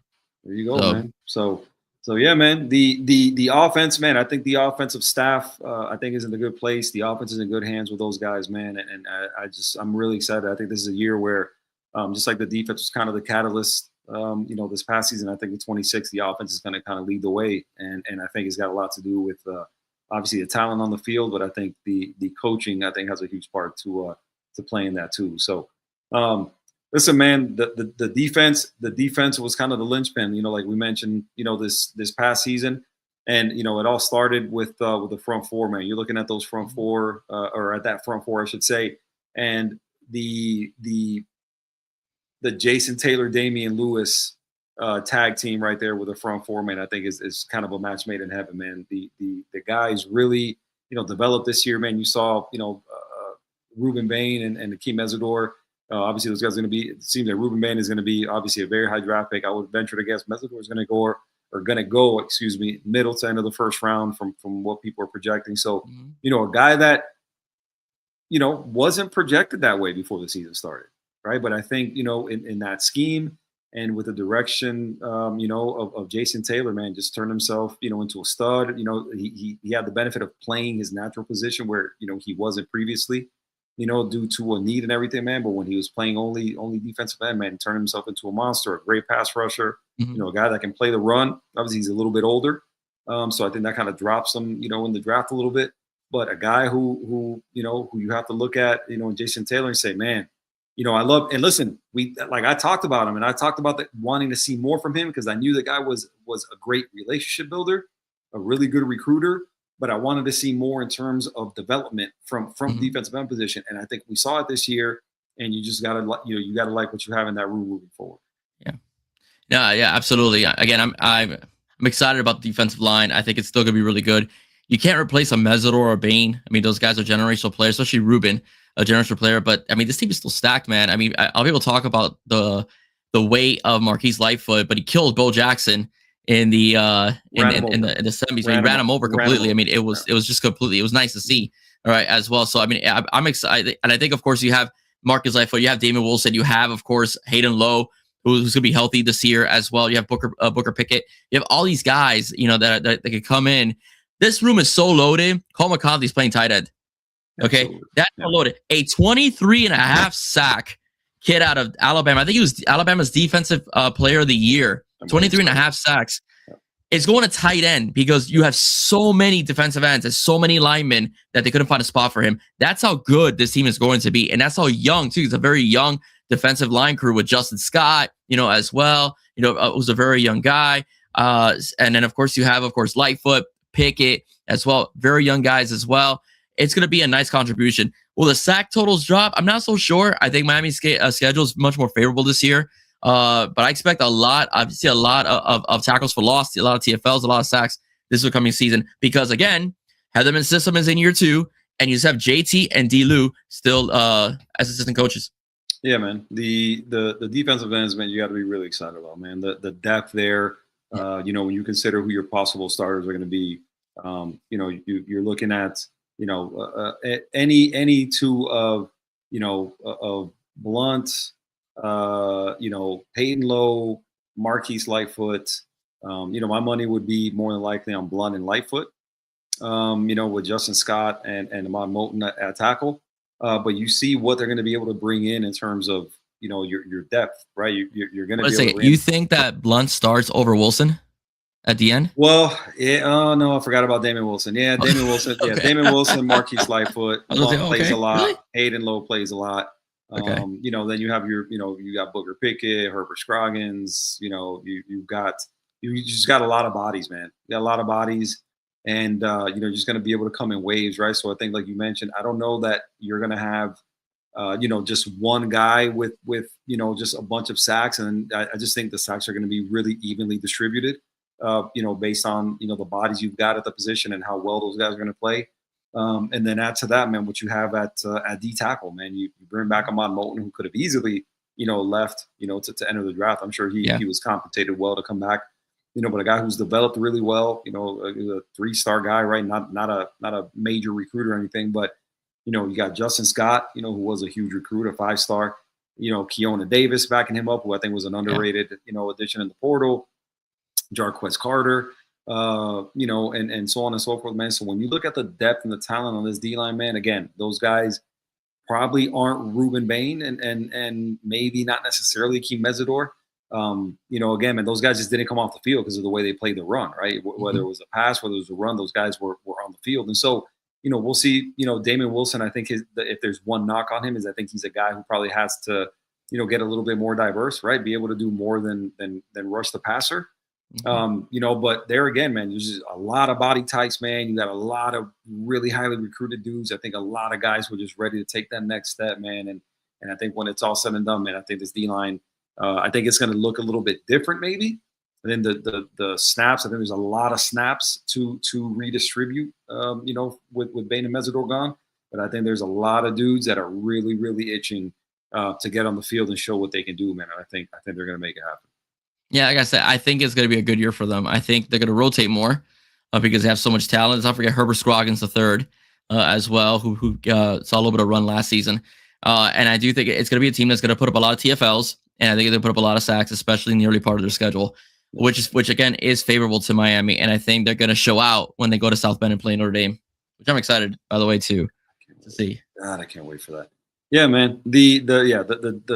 There you go, man. So yeah, man. The offense, man. I think the offensive staff, I think, is in a good place. The offense is in good hands with those guys, man. And I'm really excited. I think this is a year where, just like the defense was kind of the catalyst. This past season, I think the 26, the offense is going to kind of lead the way, and I think it's got a lot to do with obviously the talent on the field, but I think the coaching has a huge part to play in that too. So, listen, man, the defense was kind of the linchpin, like we mentioned, this past season, and it all started with the front four, man. You're looking at those front four, or at that front four, I should say, and the Jason Taylor, Damian Lewis tag team right there with the front four, man, I think is kind of a match made in heaven, man. The guys really, developed this year, man. You saw, Ruben Bain and Akeem Mesidor. Obviously, those guys are going to be. It seems like Ruben Bain is going to be obviously a very high draft pick. I would venture to guess Mesidor is going to go middle to end of the first round from what people are projecting. So, a guy that, wasn't projected that way before the season started. Right. But I think, in that scheme, And with the direction, of Jason Taylor, man, just turned himself, into a stud. He had the benefit of playing his natural position where, he wasn't previously, due to a need and everything, man. But when he was playing only defensive end, man, he turned himself into a monster, a great pass rusher, a guy that can play the run. Obviously, he's a little bit older. So I think that kind of drops him, in the draft a little bit. But a guy who you have to look at, Jason Taylor and say, man, I love, and listen, I talked about him and I talked about wanting to see more from him because I knew the guy was a great relationship builder, a really good recruiter, but I wanted to see more in terms of development from defensive end position. And I think we saw it this year, and you just gotta, you gotta like what you have in that room moving forward. Yeah. No, yeah, absolutely. Again, I'm excited about the defensive line. I think it's still gonna be really good. You can't replace a Mesidor or a Bain. I mean, those guys are generational players, especially Ruben, a generational player. But I mean, this team is still stacked, man. I mean, I'll be able to talk about the weight of Marquise Lightfoot, but he killed Bo Jackson in the in the semis. He ran him over completely. I mean, it was just completely. It was nice to see. All right, as well. So I mean, I'm excited, and I think, of course, you have Marcus Lightfoot, you have Damon Wilson, you have, of course, Hayden Lowe, who's going to be healthy this year as well. You have Booker Pickett. You have all these guys, that could come in. This room is so loaded. Cole McCauley's playing tight end. Okay, absolutely. That's loaded. A 23.5 sack kid out of Alabama. I think he was Alabama's defensive player of the year. 23.5 sacks. It's going to tight end because you have so many defensive ends and so many linemen that they couldn't find a spot for him. That's how good this team is going to be. And that's how young, too. It's a very young defensive line crew with Justin Scott, as well. Who's a very young guy. And then, of course, you have, Lightfoot, Pickett as well. Very young guys as well. It's going to be a nice contribution. Will the sack totals drop? I'm not so sure. I think Miami's schedule is much more favorable this year. But I expect a lot of tackles for loss, a lot of TFLs, a lot of sacks this upcoming season. Because, again, Heatherman's system is in year 2, and you just have JT and D-Lou still as assistant coaches. Yeah, man. The defensive ends, man, you got to be really excited about, man. The depth there, when you consider who your possible starters are going to be, you're looking at, any two of Blunt, Peyton Lowe, Marquise Lightfoot. My money would be more than likely on Blunt and Lightfoot, with Justin Scott and Ahmad Moulton at tackle. But you see what they're going to be able to bring in terms of, your depth, right? You're going to be able to you think that Blunt starts over Wilson at the end? Well, yeah. Oh no, I forgot about Damon Wilson. Yeah, Damon Wilson. Yeah, okay. Damon Wilson, Marquise Lightfoot. Blunt plays a lot. Really? Hayden Lowe plays a lot. Okay. Then you have you got Booker Pickett, Herbert Scroggins. You just got a lot of bodies, man. You got a lot of bodies, and you're just going to be able to come in waves, right? So I think, like you mentioned, I don't know that you're going to have, just one guy with just a bunch of sacks, and I just think the sacks are going to be really evenly distributed, based on the bodies you've got at the position and how well those guys are going to play. And then add to that, man, what you have at D tackle, man. You bring back Ahmad Moulton, who could have easily, left, to enter the draft. I'm sure he was compensated well to come back, but a guy who's developed really well, a 3-star guy, right? Not a major recruiter or anything, but you got Justin Scott, who was a huge recruiter, 5-star. Keona Davis backing him up, who I think was an underrated, addition in the portal. Jarquez Carter. And so on and so forth, man. So when you look at the depth and the talent on this D-line, man, again, those guys probably aren't Ruben Bain and maybe not necessarily Keem Mesidor. Again, man, those guys just didn't come off the field because of the way they played the run, right? Whether it was a pass, whether it was a run, those guys were on the field. And so, we'll see, Damon Wilson, I think if there's one knock on him is I think he's a guy who probably has to, get a little bit more diverse, right? Be able to do more than rush the passer. But there again, man, there's just a lot of body types, man. You got a lot of really highly recruited dudes. I think a lot of guys were just ready to take that next step, man. And I think when it's all said and done, man, I think this D-line, I think it's going to look a little bit different, maybe. And then the snaps, I think there's a lot of snaps to redistribute, with Bain and Mesidor gone. But I think there's a lot of dudes that are really, really itching to get on the field and show what they can do, man. And I think they're going to make it happen. Yeah, like I said, I think it's going to be a good year for them. I think they're going to rotate more because they have so much talent. Let's not forget Herbert Scroggins III as well, who saw a little bit of run last season. And I do think it's going to be a team that's going to put up a lot of TFLs and I think they'll put up a lot of sacks, especially in the early part of their schedule, which again is favorable to Miami. And I think they're going to show out when they go to South Bend and play Notre Dame, which I'm excited, by the way, to see. God, I can't wait for that. Yeah, man. The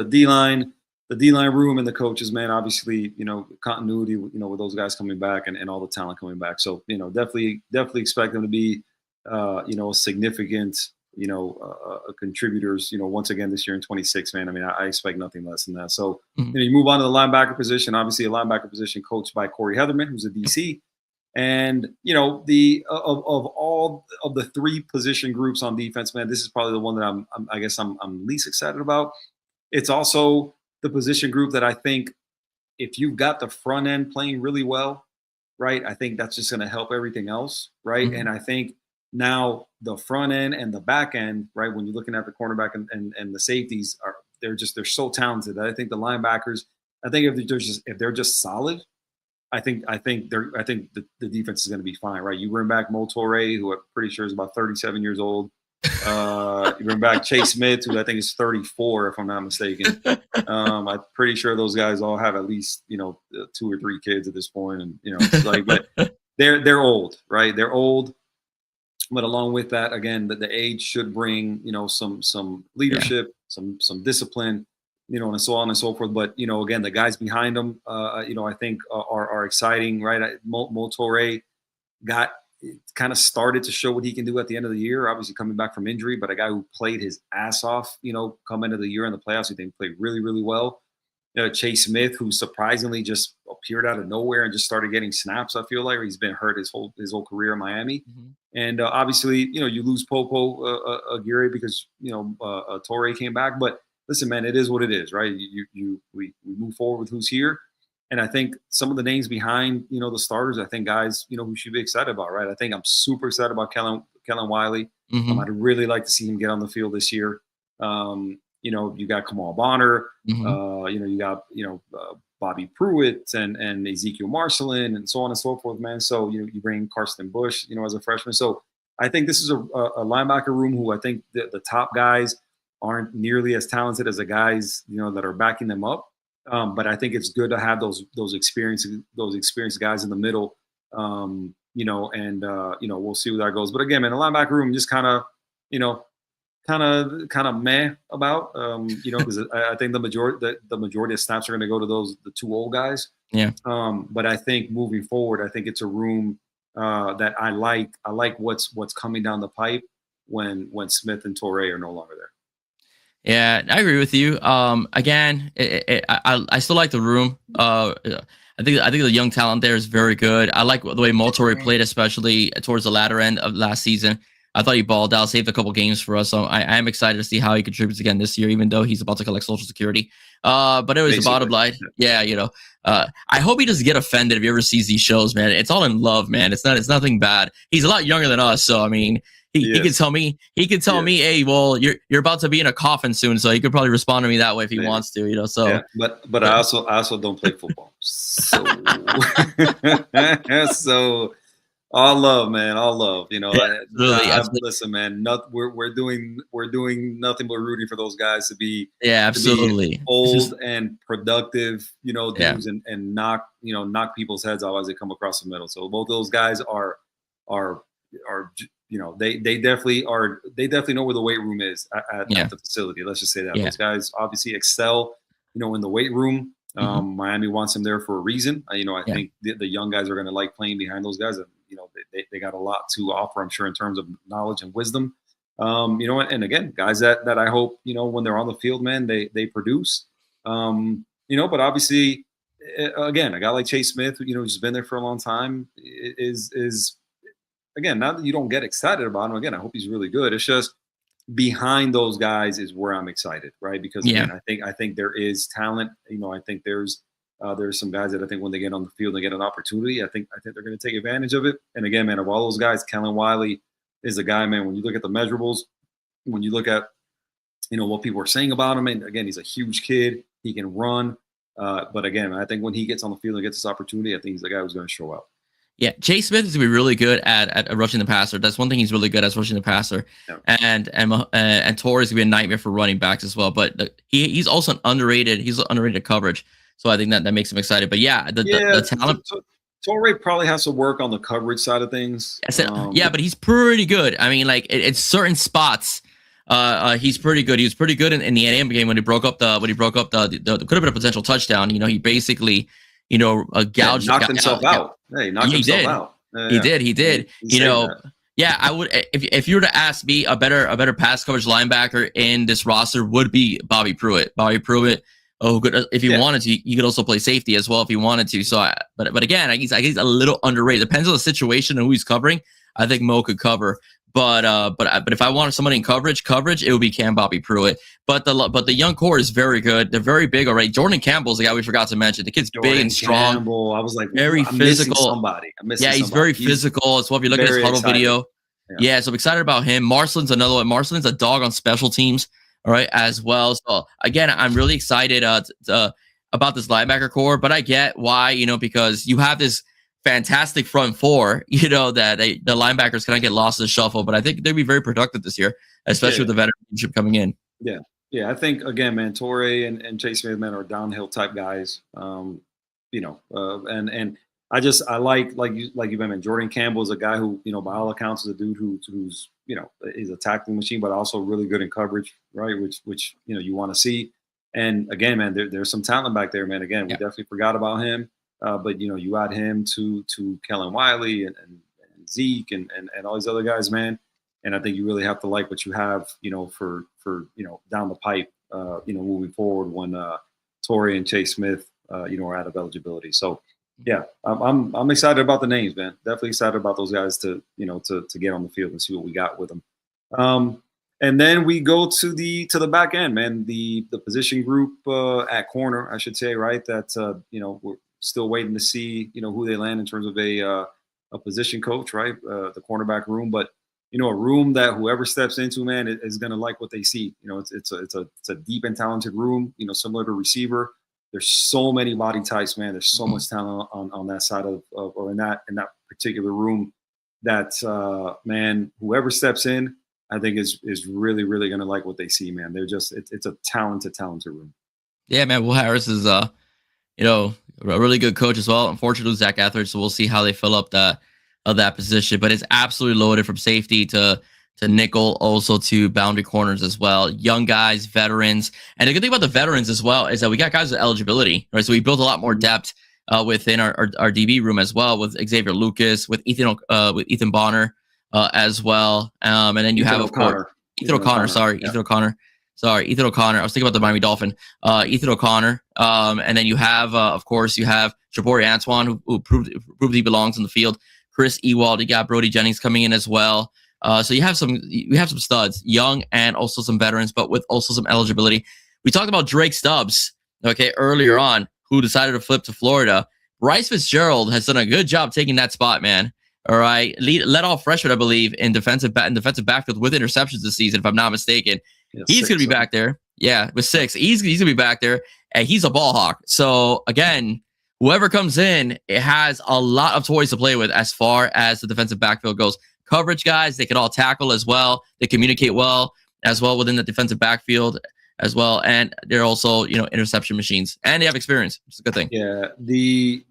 D line. The D-line room and the coaches, man, obviously, continuity, with those guys coming back and all the talent coming back. So, definitely expect them to be, significant, contributors, once again this year in 26, man. I mean, I expect nothing less than that. So, you move on to the linebacker position, obviously a linebacker position coached by Corey Heatherman, who's a DC. And, of all of the three position groups on defense, man, this is probably the one that I'm least excited about. It's also the position group that I think if you've got the front end playing really well, right, I think that's just going to help everything else, right? And I think now the front end and the back end, right, when you're looking at the cornerback and the safeties, they're so talented. I think the linebackers, I think if they're just solid, I think the defense is going to be fine, right? You bring back Mo Toure, who I'm pretty sure is about 37 years old. You bring back Chase Smith, who I think is 34, if I'm not mistaken. I'm pretty sure those guys all have at least 2 or 3 kids at this point, and but they're old, right? They're old, but along with that, again, the age should bring some leadership, some discipline, and so on and so forth. But again, the guys behind them, I think are exciting, right? Mo Toure kind of started to show what he can do at the end of the year, obviously coming back from injury, but a guy who played his ass off, come into the year in the playoffs, I think played really, really well. Chase Smith, who surprisingly just appeared out of nowhere and just started getting snaps. I feel like he's been hurt his whole career in Miami. And obviously, you lose Popo Aguirre because, Torre came back, but listen, man, it is what it is, right? We move forward with who's here. And I think some of the names behind, the starters, I think guys, who should be excited about, right? I think I'm super excited about Kellen Wiley. I'd really like to see him get on the field this year. You got Kamal Bonner, you got, Bobby Pruitt and Ezekiel Marcelin and so on and so forth, man. So, you bring Karsten Bush, as a freshman. So I think this is a linebacker room who I think the top guys aren't nearly as talented as the guys, that are backing them up. But I think it's good to have those experienced guys in the middle, and we'll see where that goes. But again, man, the linebacker room just kind of meh about, because I think the majority of snaps are going to go to the 2 old guys. Yeah. But I think moving forward, I think it's a room that I like. I like what's coming down the pipe when Smith and Torre are no longer there. Yeah, I agree with you. Again, I still like the room. I think the young talent there is very good. I like the way Mo Toure played, especially towards the latter end of last season. I thought he balled out, saved a couple games for us. So I am excited to see how he contributes again this year, even though he's about to collect Social Security. But it was the bottom line. Yeah, I hope he doesn't get offended if he ever sees these shows, man. It's all in love, man. It's nothing bad. He's a lot younger than us, so I mean. He could tell me, hey, well, you're about to be in a coffin soon, so he could probably respond to me that way if he wants to, So, yeah, but I also don't play football, so so all love, man, all love. Absolutely. Listen, man, we're doing nothing but rooting for those guys to be absolutely to be old and productive, dudes and knock people's heads off as they come across the middle. So both those guys are. They definitely are. They definitely know where the weight room is at the facility. Let's just say that those guys obviously excel, in the weight room. Miami wants them there for a reason. I think the young guys are going to like playing behind those guys. And, they got a lot to offer, I'm sure, in terms of knowledge and wisdom. And again, guys that I hope, when they're on the field, man, they produce. But obviously, again, a guy like Chase Smith, who's been there for a long time, is again, not that you don't get excited about him. Again, I hope he's really good. It's just behind those guys is where I'm excited, right? Because again, I think there is talent. I think there's some guys that I think when they get on the field, they get an opportunity. I think they're going to take advantage of it. And again, man, of all those guys, Kellen Wiley is the guy, man. When you look at the measurables, when you look at what people are saying about him, and again, he's a huge kid. He can run. But again, I think when he gets on the field and gets this opportunity, I think he's the guy who's going to show out. Yeah, Chase Smith is gonna be really good at rushing the passer. That's one thing he's really good at, is rushing the passer. Yeah. And Torrey is gonna be a nightmare for running backs as well. But he's also an underrated. He's underrated coverage. So I think that makes him excited. But yeah, Yeah, the talent. Torrey probably has to work on the coverage side of things. I said, yeah, but he's pretty good. I mean, like it's certain spots. He's pretty good. He was pretty good in the NM game when he broke up the could have been a potential touchdoon. You know, he basically gouged, knocked himself out. Hey, knocked himself out. He did. He that. Yeah, I would. If you were to ask me, a better pass coverage linebacker in this roster would be Bobby Pruitt. Bobby Pruitt. Oh, good. If you wanted to, you could also play safety as well if you wanted to. So, but again, I guess he's a little underrated. Depends on the situation and who he's covering. I think Mo could cover. But if I wanted somebody in coverage, it would be Bobby Pruitt. But the young core is very good. They're very big already. Jordan Campbell's the guy we forgot to mention. The kid's big and strong. Campbell. I was like, very physical. He's very physical. As well, if you look at his huddle video. Yeah, so I'm excited about him. Marcelin's another one. Marcelin's a dog on special teams. All right, as well. So again, I'm really excited about this linebacker core. But I get why, because you have this fantastic front four, that the linebackers kind of get lost in the shuffle. But I think they'll be very productive this year, especially with the veteranship coming in. Yeah. I think again, man, Torrey and Chase Smith, man, are downhill type guys. And I like you mentioned, Jordan Campbell is a guy who, by all accounts, is a dude who's is a tackling machine, but also really good in coverage, right? Which you want to see. And again, man, there's some talent back there, man. Again, we definitely forgot about him. But you add him to Kellen Wiley and Zeke and all these other guys, man. And I think you really have to like what you have, for down the pipe, moving forward when Torrey and Chase Smith, are out of eligibility. So yeah, I'm excited about the names, man. Definitely excited about those guys to get on the field and see what we got with them. And then we go to the back end, man. The position group at corner, I should say, right? That we're still waiting to see who they land in terms of a position coach, right? The cornerback room, but a room that whoever steps into, man, is going to like what they see. It's a deep and talented room. Similar to receiver. There's so many body types, man. There's so much talent on that side of or in that particular room that man, whoever steps in, I think is really, really going to like what they see, man. They're just it's a talented room. Yeah, man. Will Harris is a really good coach as well. Unfortunately, Zach Etheridge, so we'll see how they fill up that position. But it's absolutely loaded from safety to nickel, also to boundary corners as well. Young guys, veterans. And the good thing about the veterans as well is that we got guys with eligibility, right? So we built a lot more depth within our DB room as well, with Xavier Lucas, with Ethan Bonner as well. And then you have, of course, Ethan O'Connor. Ethan O'Connor. I was thinking about the Miami Dolphin. Ethan O'Connor. And then you have, of course, Jabari Antoine, who proved he belongs in the field. Chris Ewald. You got Brody Jennings coming in as well. So we have some studs, young and also some veterans, but with also some eligibility. We talked about Drake Stubbs, earlier on, who decided to flip to Florida. Bryce Fitzgerald has done a good job taking that spot, man. All right, led off freshman, I believe, in defensive backfield with interceptions this season, if I'm not mistaken. Yeah, he's going to be back there. Yeah, with 6. He's going to be back there, and he's a ball hawk. So again, whoever comes in, it has a lot of toys to play with as far as the defensive backfield goes. Coverage guys, they can all tackle as well. They communicate well as well within the defensive backfield as well. And they're also, interception machines. And they have experience, which is a good thing. Yeah, the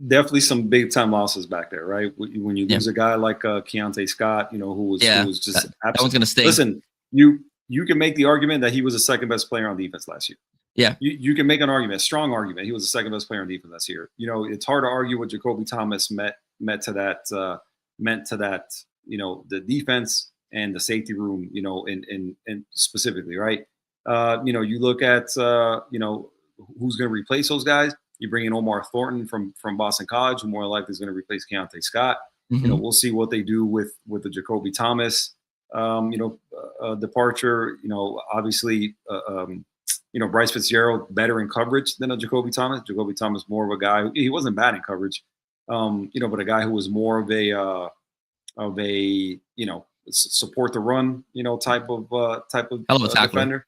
definitely some big time losses back there, right? When you lose a guy like Keontae Scott, who was just that one's gonna stay. Listen, you can make the argument that he was the second best player on defense last year. Yeah, you can make an argument, a strong argument. He was the second best player on defense last year. It's hard to argue what Jacoby Thomas meant to that, the defense and the safety room, and specifically, right? You look at, who's going to replace those guys. You bring in Omar Thornton from Boston College, who more likely is going to replace Keontae Scott. Mm-hmm. We'll see what they do with the Jacoby Thomas, departure. Obviously, Bryce Fitzgerald better in coverage than a Jacoby Thomas. Jacoby Thomas more of a guy. He wasn't bad in coverage, but a guy who was more of a support the run, type of defender.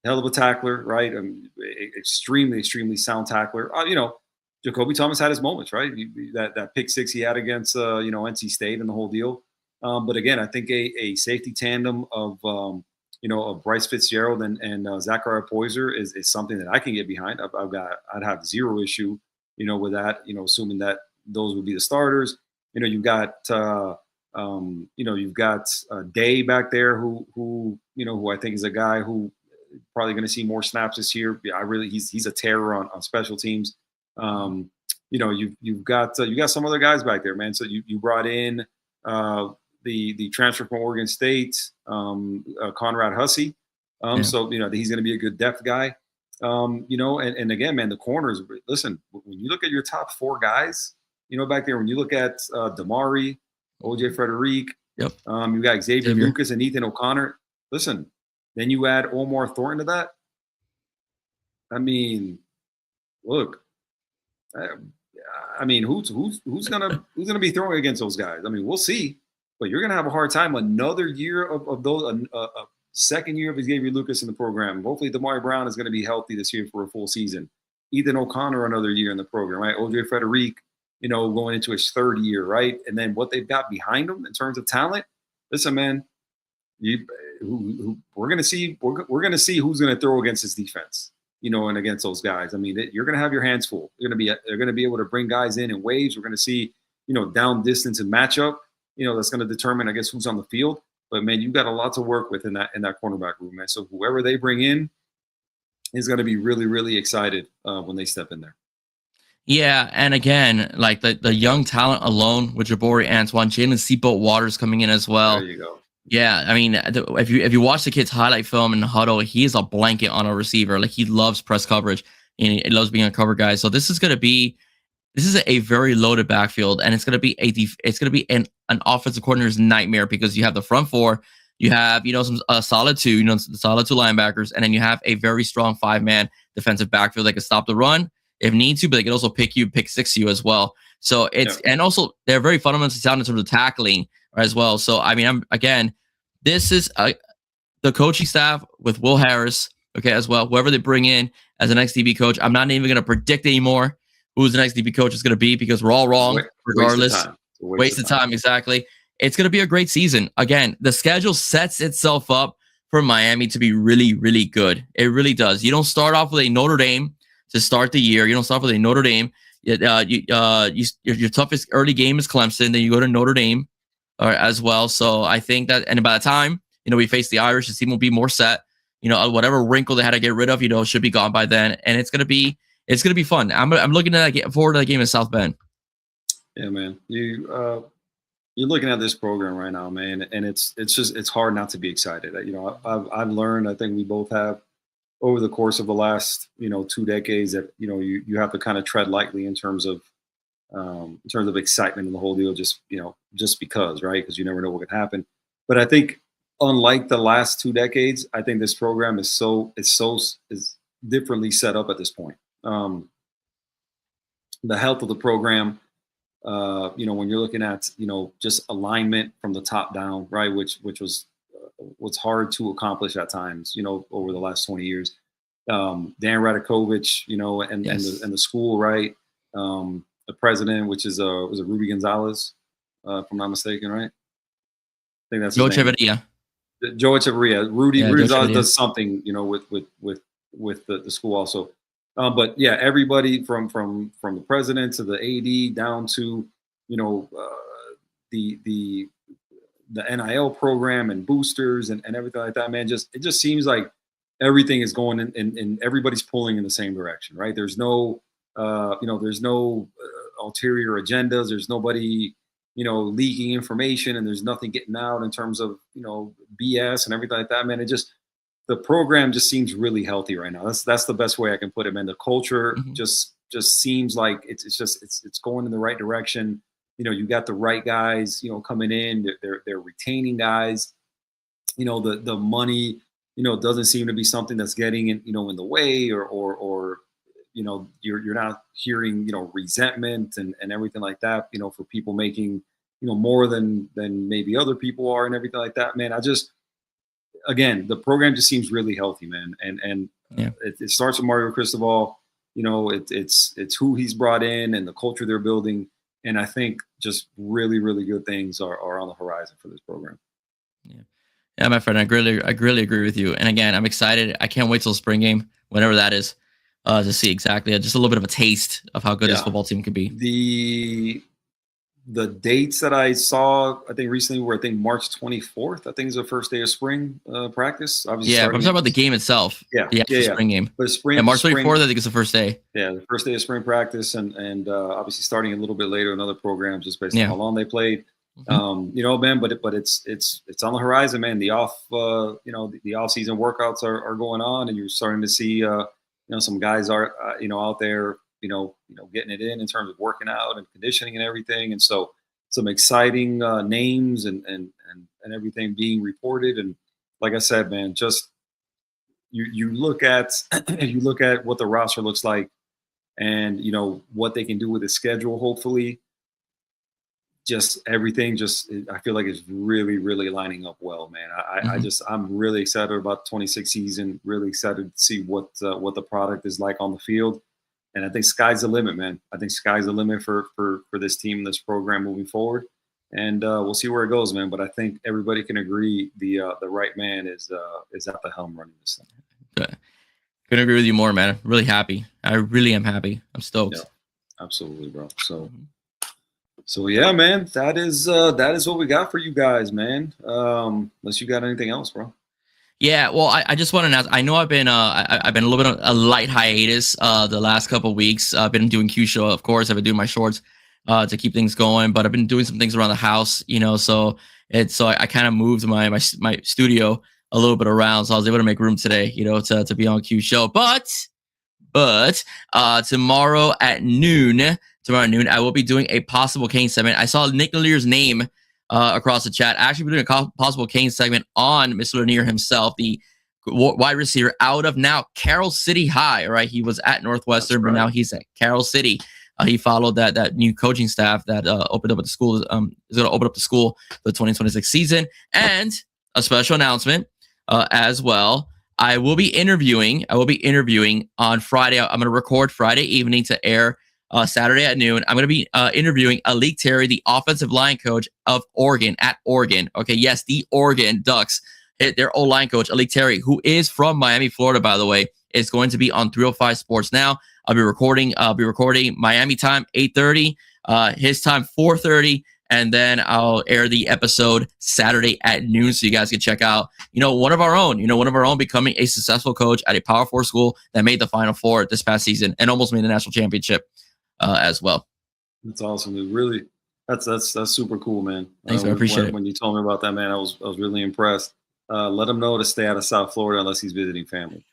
Hell of a tackler, right? Extremely, extremely sound tackler. Jacoby Thomas had his moments, right? That pick six he had against NC State and the whole deal. But again, I think a safety tandem of of Bryce Fitzgerald and Zachariah Poyser is something that I can get behind. I'd have zero issue, with that. Assuming that those would be the starters. You've got Day back there who I think is a guy who probably going to see more snaps this year. Yeah, he's a terror on special teams. You've got some other guys back there, man. So you brought in the transfer from Oregon State, Conrad Hussey. So he's going to be a good depth guy. And again, man, the corners. Listen, when you look at your top four guys, back there, when you look at Damari, OJ Frederic, yep. You got Xavier Lucas and Ethan O'Connor. Listen, then you add Omar Thornton to that. I mean, look. I mean, who's gonna be throwing against those guys? I mean, we'll see, but you're gonna have a hard time. Another year of those, second year of Xavier Lucas in the program. Hopefully, Damari Brown is going to be healthy this year for a full season. Ethan O'Connor another year in the program, right? OJ Frederic, going into his third year, right? And then what they've got behind them in terms of talent. Listen, man, we're gonna see. We're gonna see who's gonna throw against this defense. And against those guys. I mean, you're going to have your hands full. They're going to be able to bring guys in waves. We're going to see, down distance and matchup. That's going to determine, I guess, who's on the field. But man, you've got a lot to work with in that cornerback room, man. So whoever they bring in is going to be really, really excited when they step in there. Yeah, and again, like the young talent alone with Jabari Antoine, Jalen Seatbolt Waters coming in as well. There you go. Yeah, I mean, if you watch the kid's highlight film in the huddle, he is a blanket on a receiver. Like, he loves press coverage and he loves being a cover guy. So this is a very loaded backfield, and it's gonna be an offensive coordinator's nightmare, because you have the front four, you have some solid two, solid two linebackers, and then you have a very strong 5-man defensive backfield that can stop the run if need to, but they can also pick six you as well. So and also they're very fundamentally sound in terms of tackling as well. So I mean, this is the coaching staff with Will Harris, as well. Whoever they bring in as an next DB coach, I'm not even going to predict anymore who's the next DB coach is going to be, because we're all wrong regardless. Waste of time, exactly. It's going to be a great season. Again, the schedule sets itself up for Miami to be really, really good. It really does. You don't start off with a Notre Dame to start the year. You don't start with a Notre Dame. Your toughest early game is Clemson. Then you go to Notre Dame as well. So I think that, and by the time we face the Irish, the team will be more set. Whatever wrinkle they had to get rid of, should be gone by then, and it's gonna be fun. I'm looking forward to that game in South Bend. Yeah, man. You're looking at this program right now, man, and it's hard not to be excited. I've learned. I think we both have over the course of the last 2 decades that you have to kind of tread lightly in terms of excitement in the whole deal, just because, right? Because you never know what could happen. But I think, unlike the last 2 decades, I think this program is differently set up at this point. The health of the program, when you're looking at just alignment from the top down, right? Which was what's hard to accomplish at times, over the last 20 years. Dan Radakovich, and the school, right? The president, which is was it Rudy Gonzalez, if I'm not mistaken, right? I think that's Joe Echeverria. Joe Echeverria. Rudy Gonzalez does something, with the school also. But yeah, everybody from the president to the AD down to the NIL program and boosters and everything like that, man. It just seems like everything is going in and everybody's pulling in the same direction, right? There's no there's no ulterior agendas. There's nobody, leaking information, and there's nothing getting out in terms of, BS and everything like that, man. The program just seems really healthy right now. That's the best way I can put it, man. The culture just seems like it's going in the right direction. You got the right guys, coming in. They're retaining guys. The money, doesn't seem to be something that's getting in the way, or you're not hearing, resentment and everything like that, for people making, more than maybe other people are and everything like that, man. Again, the program just seems really healthy, man. And yeah. It starts with Mario Cristobal. it's who he's brought in and the culture they're building. And I think just really, really good things are on the horizon for this program. Yeah, my friend, I really agree with you. And again, I'm excited. I can't wait till spring game, whenever that is, to see exactly just a little bit of a taste of how good this football team could be. The dates that I saw, I think recently were March 24th. I think is the first day of spring practice. Obviously, I'm talking about the game itself. The spring game. But March 24th, I think is the first day. Yeah, the first day of spring practice, and obviously starting a little bit later in other programs, just based on how long they played. Man, but it's on the horizon, man. The off season workouts are going on, and you're starting to see some guys are out there getting it in terms of working out and conditioning and everything. And so some exciting names and everything being reported. And like I said, man, just you look at what the roster looks like, and what they can do with the schedule. Hopefully, just everything. I feel like it's really, really lining up well, man. I'm really excited about the 26 season. Really excited to see what the product is like on the field. And I think sky's the limit, man. I think sky's the limit for this team, this program moving forward. And we'll see where it goes, man. But I think everybody can agree the right man is at the helm running this thing. Good. Couldn't agree with you more, man. I'm really happy. I really am happy. I'm stoked. Yeah, absolutely, bro. So yeah, man. That is what we got for you guys, man. Unless you got anything else, bro. Yeah, well, I just want to announce. I know I've been a little bit on a light hiatus the last couple of weeks. I've been doing Q Show, of course. I've been doing my shorts to keep things going, but I've been doing some things around the house, so I kind of moved my studio a little bit around, so I was able to make room today, to be on Q Show. But tomorrow at noon, I will be doing a Possible Kane segment. I saw Nick Lalier's name across the chat. Actually, we're doing a Possible Kane segment on Mr. Lanier himself, the wide receiver out of now Carroll City High. Right, he was at Northwestern, but now he's at Carroll City. He followed that new coaching staff that opened up at the school. Is going to open up the school for the 2026 season, and a special announcement as well. I will be interviewing on Friday. I'm going to record Friday evening to air Saturday at noon. I'm going to be interviewing Alik Terry, the offensive line coach of Oregon at Oregon. Okay, yes, the Oregon Ducks. Their O-line coach, Alik Terry, who is from Miami, Florida, by the way, is going to be on 305 Sports now. I'll be recording Miami time 8:30, his time 4:30, and then I'll air the episode Saturday at noon, so you guys can check out, one of our own becoming a successful coach at a Power 4 school that made the Final Four this past season and almost made the national championship as well. That's awesome, dude. Really, that's super cool, man. Thanks, I appreciate it. When you told me about that, man, I was really impressed. Let him know to stay out of South Florida unless he's visiting family.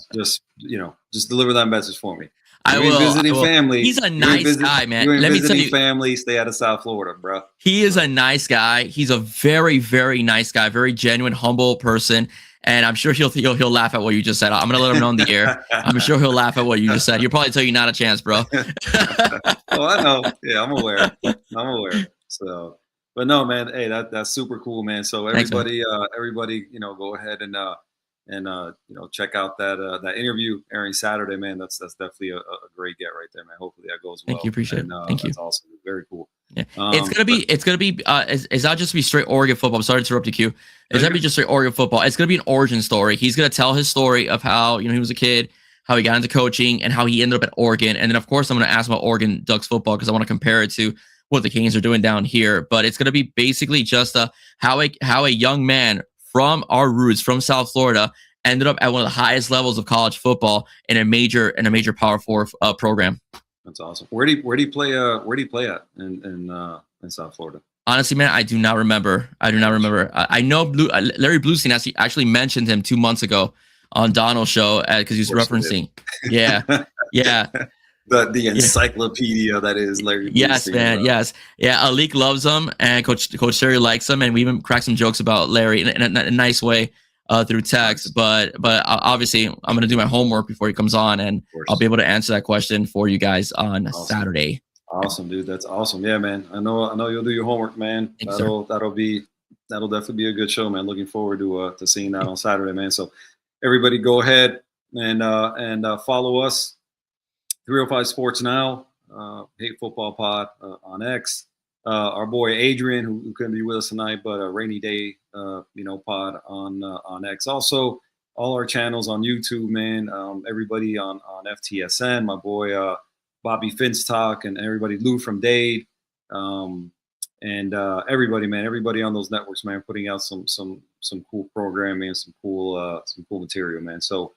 just deliver that message for me. I will. Visiting family. He's a nice guy, man. Let me tell you, family, stay out of South Florida, bro. He is a nice guy. He's a very, very nice guy, very genuine, humble person. And I'm sure he'll laugh at what you just said. I'm gonna let him know in the air. I'm sure he'll laugh at what you just said. He'll probably tell you not a chance, bro. Oh, I know. Yeah, I'm aware. So, but no, man. Hey, that's super cool, man. So everybody, go ahead and check out that interview airing Saturday, man. That's definitely a great get right there, man. Hopefully that goes well. Thank you, appreciate it. Thank you. That's awesome. Very cool. Yeah. It's gonna be it's not just be straight Oregon football. I'm sorry to interrupt you, Q. It's gonna be just straight Oregon football. It's gonna be an origin story. He's gonna tell his story of how he was a kid, how he got into coaching, and how he ended up at Oregon. And then of course I'm gonna ask about Oregon Ducks football because I want to compare it to what the Canes are doing down here. But it's gonna be basically just how a young man from our roots, from South Florida, ended up at one of the highest levels of college football in a major Power 4 program. That's awesome. Where do you play at in South Florida? Honestly, man, I do not remember. I know Larry Bluestein actually mentioned him 2 months ago on Donald's show because he was referencing. Yeah. The encyclopedia that is Larry Bluestein. Yes, man. Yes. Yeah. Alik loves him, and Coach Terry likes him, and we even cracked some jokes about Larry in a nice way through text. But obviously, I'm gonna do my homework before he comes on, and I'll be able to answer that question for you guys on Saturday. Awesome, dude. That's awesome. Yeah, man. I know you'll do your homework, man. That'll definitely be a good show, man. Looking forward to seeing that on Saturday, man. So everybody go ahead and follow us 305 Sports Now, Hate Football Pod on X. Our boy Adrian, who couldn't be with us tonight, but a Rainy Day, pod on X. Also, all our channels on YouTube, man. Everybody on FTSN, my boy Bobby Finstock, and everybody, Lou from Dade, and everybody, man. Everybody on those networks, man, putting out some cool programming and some cool material, man. So,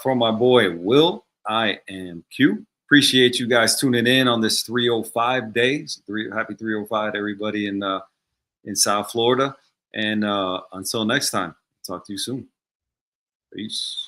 from my boy Will, I am Q. Appreciate you guys tuning in on this 305 day. Happy 305 to everybody in South Florida. And until next time, talk to you soon. Peace.